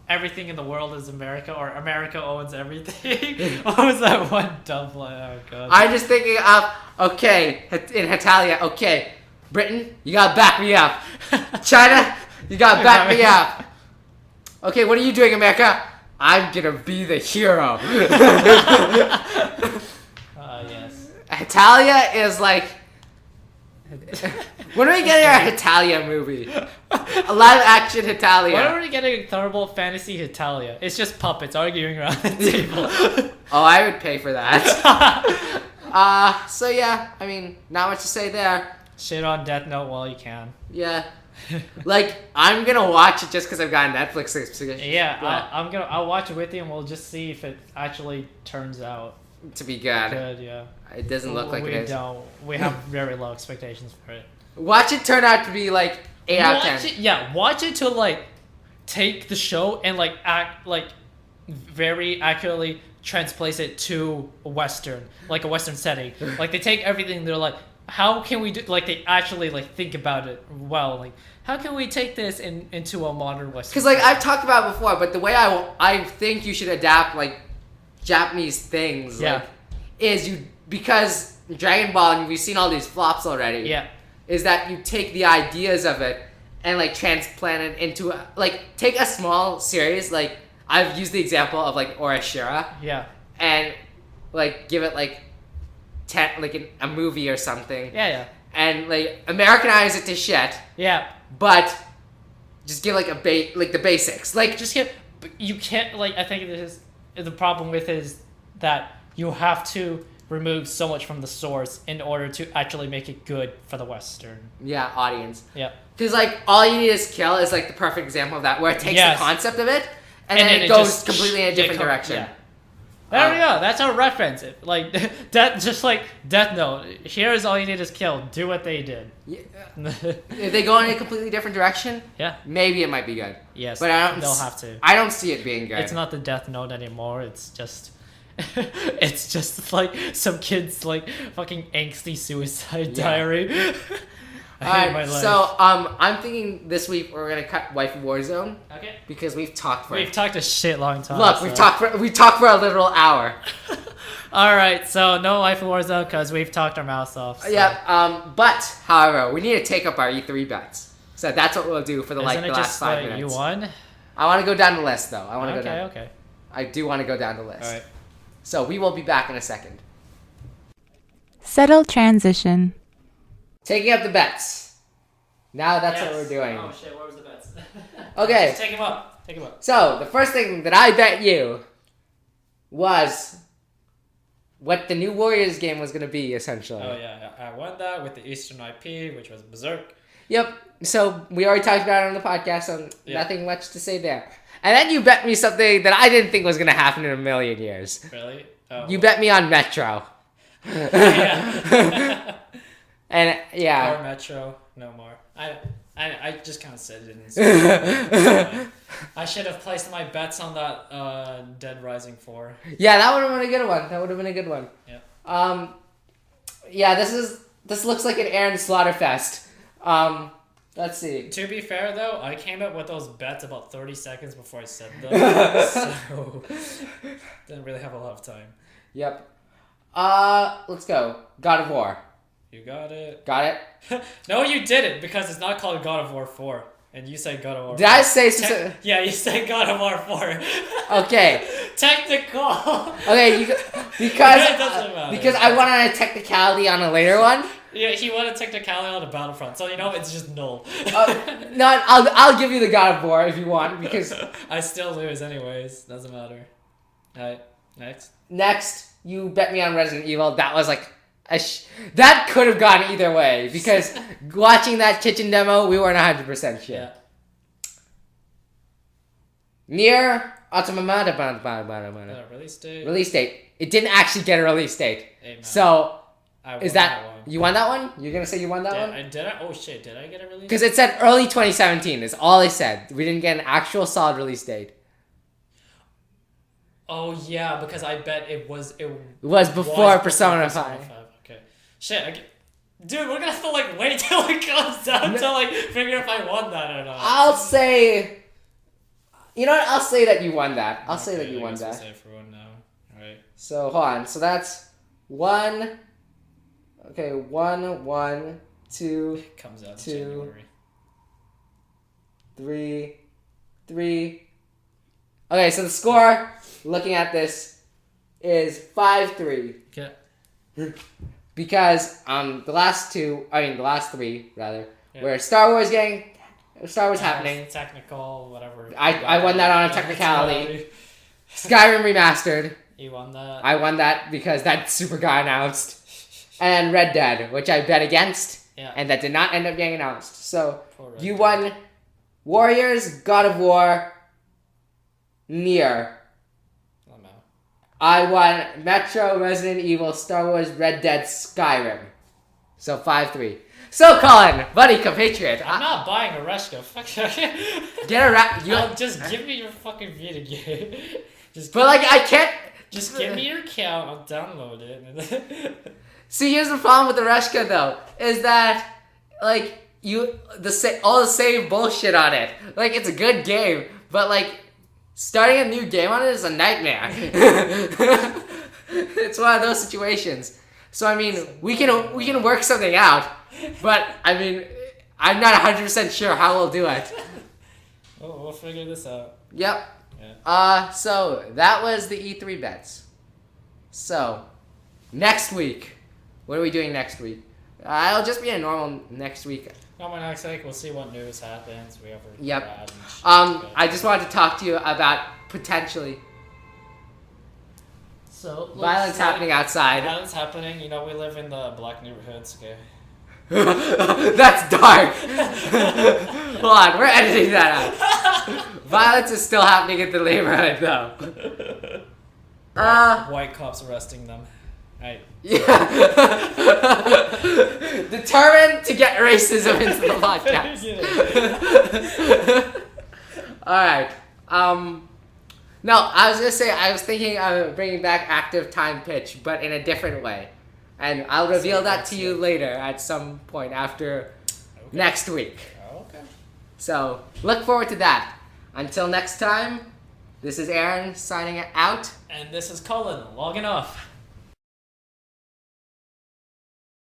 S5: everything in the world is America, or America owns everything. What was that one dumb line? Oh god.
S4: I'm just thinking of, okay, in Italia, okay, Britain, you gotta back me up. China, you gotta back me up. Okay, what are you doing, America? I'm gonna be the hero.
S5: Yes.
S4: Italia is like... When are we getting our Italia movie? A live action Italia.
S5: When are we getting Thunderbolt Fantasy Italia? It's just puppets arguing around the table.
S4: Oh, I would pay for that. So yeah, I mean, not much to say there.
S5: Shit on Death Note while you can.
S4: Yeah. Like, I'm gonna watch it just because I've got a Netflix subscription.
S5: Yeah, I'll watch it with you and we'll just see if it actually turns out
S4: To be good.
S5: good, yeah.
S4: It doesn't look like it is.
S5: We have very low expectations for it.
S4: Watch it turn out to be like 8 out of 10.
S5: Watch it to like take the show and like act like very accurately transplace it to a Western setting. Like they take everything, they're like, how can we do, like they actually like think about it well, like how can we take this into a modern Western?
S4: Because like I've talked about it before, but the way I think you should adapt like Japanese things, like, is because Dragon Ball, and we've seen all these flops already.
S5: Yeah.
S4: Is that you take the ideas of it and like transplant it into take a small series, like I've used the example of like Orashira.
S5: Yeah.
S4: And like give it like a movie or something.
S5: Yeah.
S4: And like Americanize it to shit.
S5: Yeah.
S4: But just give like the basics. Like
S5: just give. You can't I think this is the problem with is that you have to remove so much from the source in order to actually make it good for the Western
S4: audience.
S5: Yeah.
S4: Because like all you need is kill is like the perfect example of that, where it takes the concept of it and then it goes completely in a different direction.
S5: Yeah. There we go. That's our reference. Like that, just like Death Note. Here's all you need is kill. Do what they did.
S4: Yeah. If they go in a completely different direction, maybe it might be good.
S5: Yes,
S4: but
S5: they'll have to.
S4: I don't see it being good.
S5: It's not the Death Note anymore. It's just. It's just like some kid's like fucking angsty suicide diary.
S4: Alright, so I'm thinking this week we're gonna cut Waifu Warzone.
S5: Okay.
S4: Because we've talked
S5: a shit long time.
S4: Look, we talked for a literal hour.
S5: Alright, so no Waifu Warzone because we've talked our mouths off. So.
S4: Yeah. But however, we need to take up our E3 bets. So that's what we'll do for the last 5 minutes.
S5: You won?
S4: I want to go down the list though. I want to go down.
S5: Okay.
S4: I do want to go down the list.
S5: Alright.
S4: So we will be back in a second.
S2: Settle transition.
S4: Taking up the bets. Now that's what we're doing.
S5: Oh shit, where was the bets?
S4: Okay.
S5: Just take him up.
S4: So the first thing that I bet you was what the new Warriors game was going to be, essentially.
S5: Oh yeah, I won that with the Eastern IP, which was Berserk.
S4: Yep. So we already talked about it on the podcast, so nothing much to say there. And then you bet me something that I didn't think was going to happen in a million years.
S5: Really? Oh.
S4: You bet me on Metro.
S5: Yeah.
S4: And yeah.
S5: Or Metro, no more. I just kind of said it in I should have placed my bets on that Dead Rising 4.
S4: Yeah, that would have been a good one.
S5: Yeah.
S4: Yeah, this looks like an Aaron Slaughterfest. Let's see.
S5: To be fair though, I came up with those bets about 30 seconds before I said them. So didn't really have a lot of time.
S4: Yep. Let's go. God of War.
S5: You got it.
S4: Got it?
S5: No, you didn't, because it's not called God of War 4. And you said God of War 4.
S4: Did I say specific?
S5: Yeah, you said God of War 4.
S4: Okay.
S5: Technical.
S4: Okay, because I went on a technicality on a later one.
S5: Yeah, he wanted technicality on the Battlefront, so you know it's just null.
S4: No, I'll give you the God of War if you want, because
S5: I still lose anyways. Doesn't matter. Alright, next.
S4: Next, you bet me on Resident Evil. That was like that could have gone either way, because watching that kitchen demo, we weren't 100% sure.
S5: Yeah.
S4: Nier Automata.
S5: Release date.
S4: Release date. It didn't actually get a release date.
S5: Amen.
S4: So
S5: is that one.
S4: You won that one? You're gonna say you won that one?
S5: Did I? Oh shit! Did I get a release?
S4: Because it said early 2017 is all they said. We didn't get an actual solid release date.
S5: Oh yeah, because I bet it was
S4: before Persona 5.
S5: Okay. Shit. Dude, we're gonna have to wait till it comes out to figure if I won that or not.
S4: I'll say You know what? I'll say that you won that. I'll say
S6: Okay,
S4: that you
S6: I
S4: won
S6: guess we'll
S4: that.
S6: say it for one now. Alright.
S4: So hold on. So that's 1. Okay, 1, 2,
S6: It comes out in
S4: 2,
S6: January.
S4: 3. Okay, so the score, looking at this, is 5-3.
S6: Okay.
S4: Because the last 3 rather,
S6: Yeah.
S4: were Star Wars happening.
S6: Technical, whatever.
S4: I won that on a technicality. Skyrim remastered.
S6: You won that.
S4: I won that because that super got announced. And Red Dead, which I bet against,
S6: Yeah.
S4: and that did not end up getting announced. So
S6: Poor Red
S4: you
S6: Dead.
S4: won Warriors, God of War, Nier.
S6: Oh, no.
S4: I won Metro, Resident Evil, Star Wars, Red Dead, Skyrim. So 5-3. So Colin, buddy, compatriot,
S6: I'm not buying a Reshka. Fuck you.
S4: get a rap.
S6: Just give me your fucking video game.
S4: But like I can't.
S6: Just give me your account. I'll download it.
S4: See, here's the problem with the Reshka though, is that like all the same bullshit on it. Like it's a good game, but like starting a new game on it is a nightmare. It's one of those situations. So I mean, we can work something out, but I mean, I'm not 100% sure how we'll do it.
S6: We'll figure this out.
S4: Yep.
S6: Yeah.
S4: So that was the E3 bets. So next week, what are we doing next week? It'll just be a normal next week.
S6: Coming next week, we'll see what news happens. We ever.
S4: Yep.
S6: Brad and shit, but-
S4: I just wanted to talk to you about potentially
S6: So
S4: violence happening outside.
S6: Violence happening. You know, we live in the black neighborhoods. Okay.
S4: That's dark. Hold on, we're editing that out. Violence is still happening in the neighborhood, though.
S6: White cops arresting them. Right.
S4: Yeah. Determined to get racism into the podcast. All right. No, I was gonna say I was thinking of bringing back active time pitch, but in a different way, and I'll reveal that to you later at some point after next week.
S6: Okay.
S4: So look forward to that. Until next time, this is Aaron signing out.
S6: And this is Colin logging off.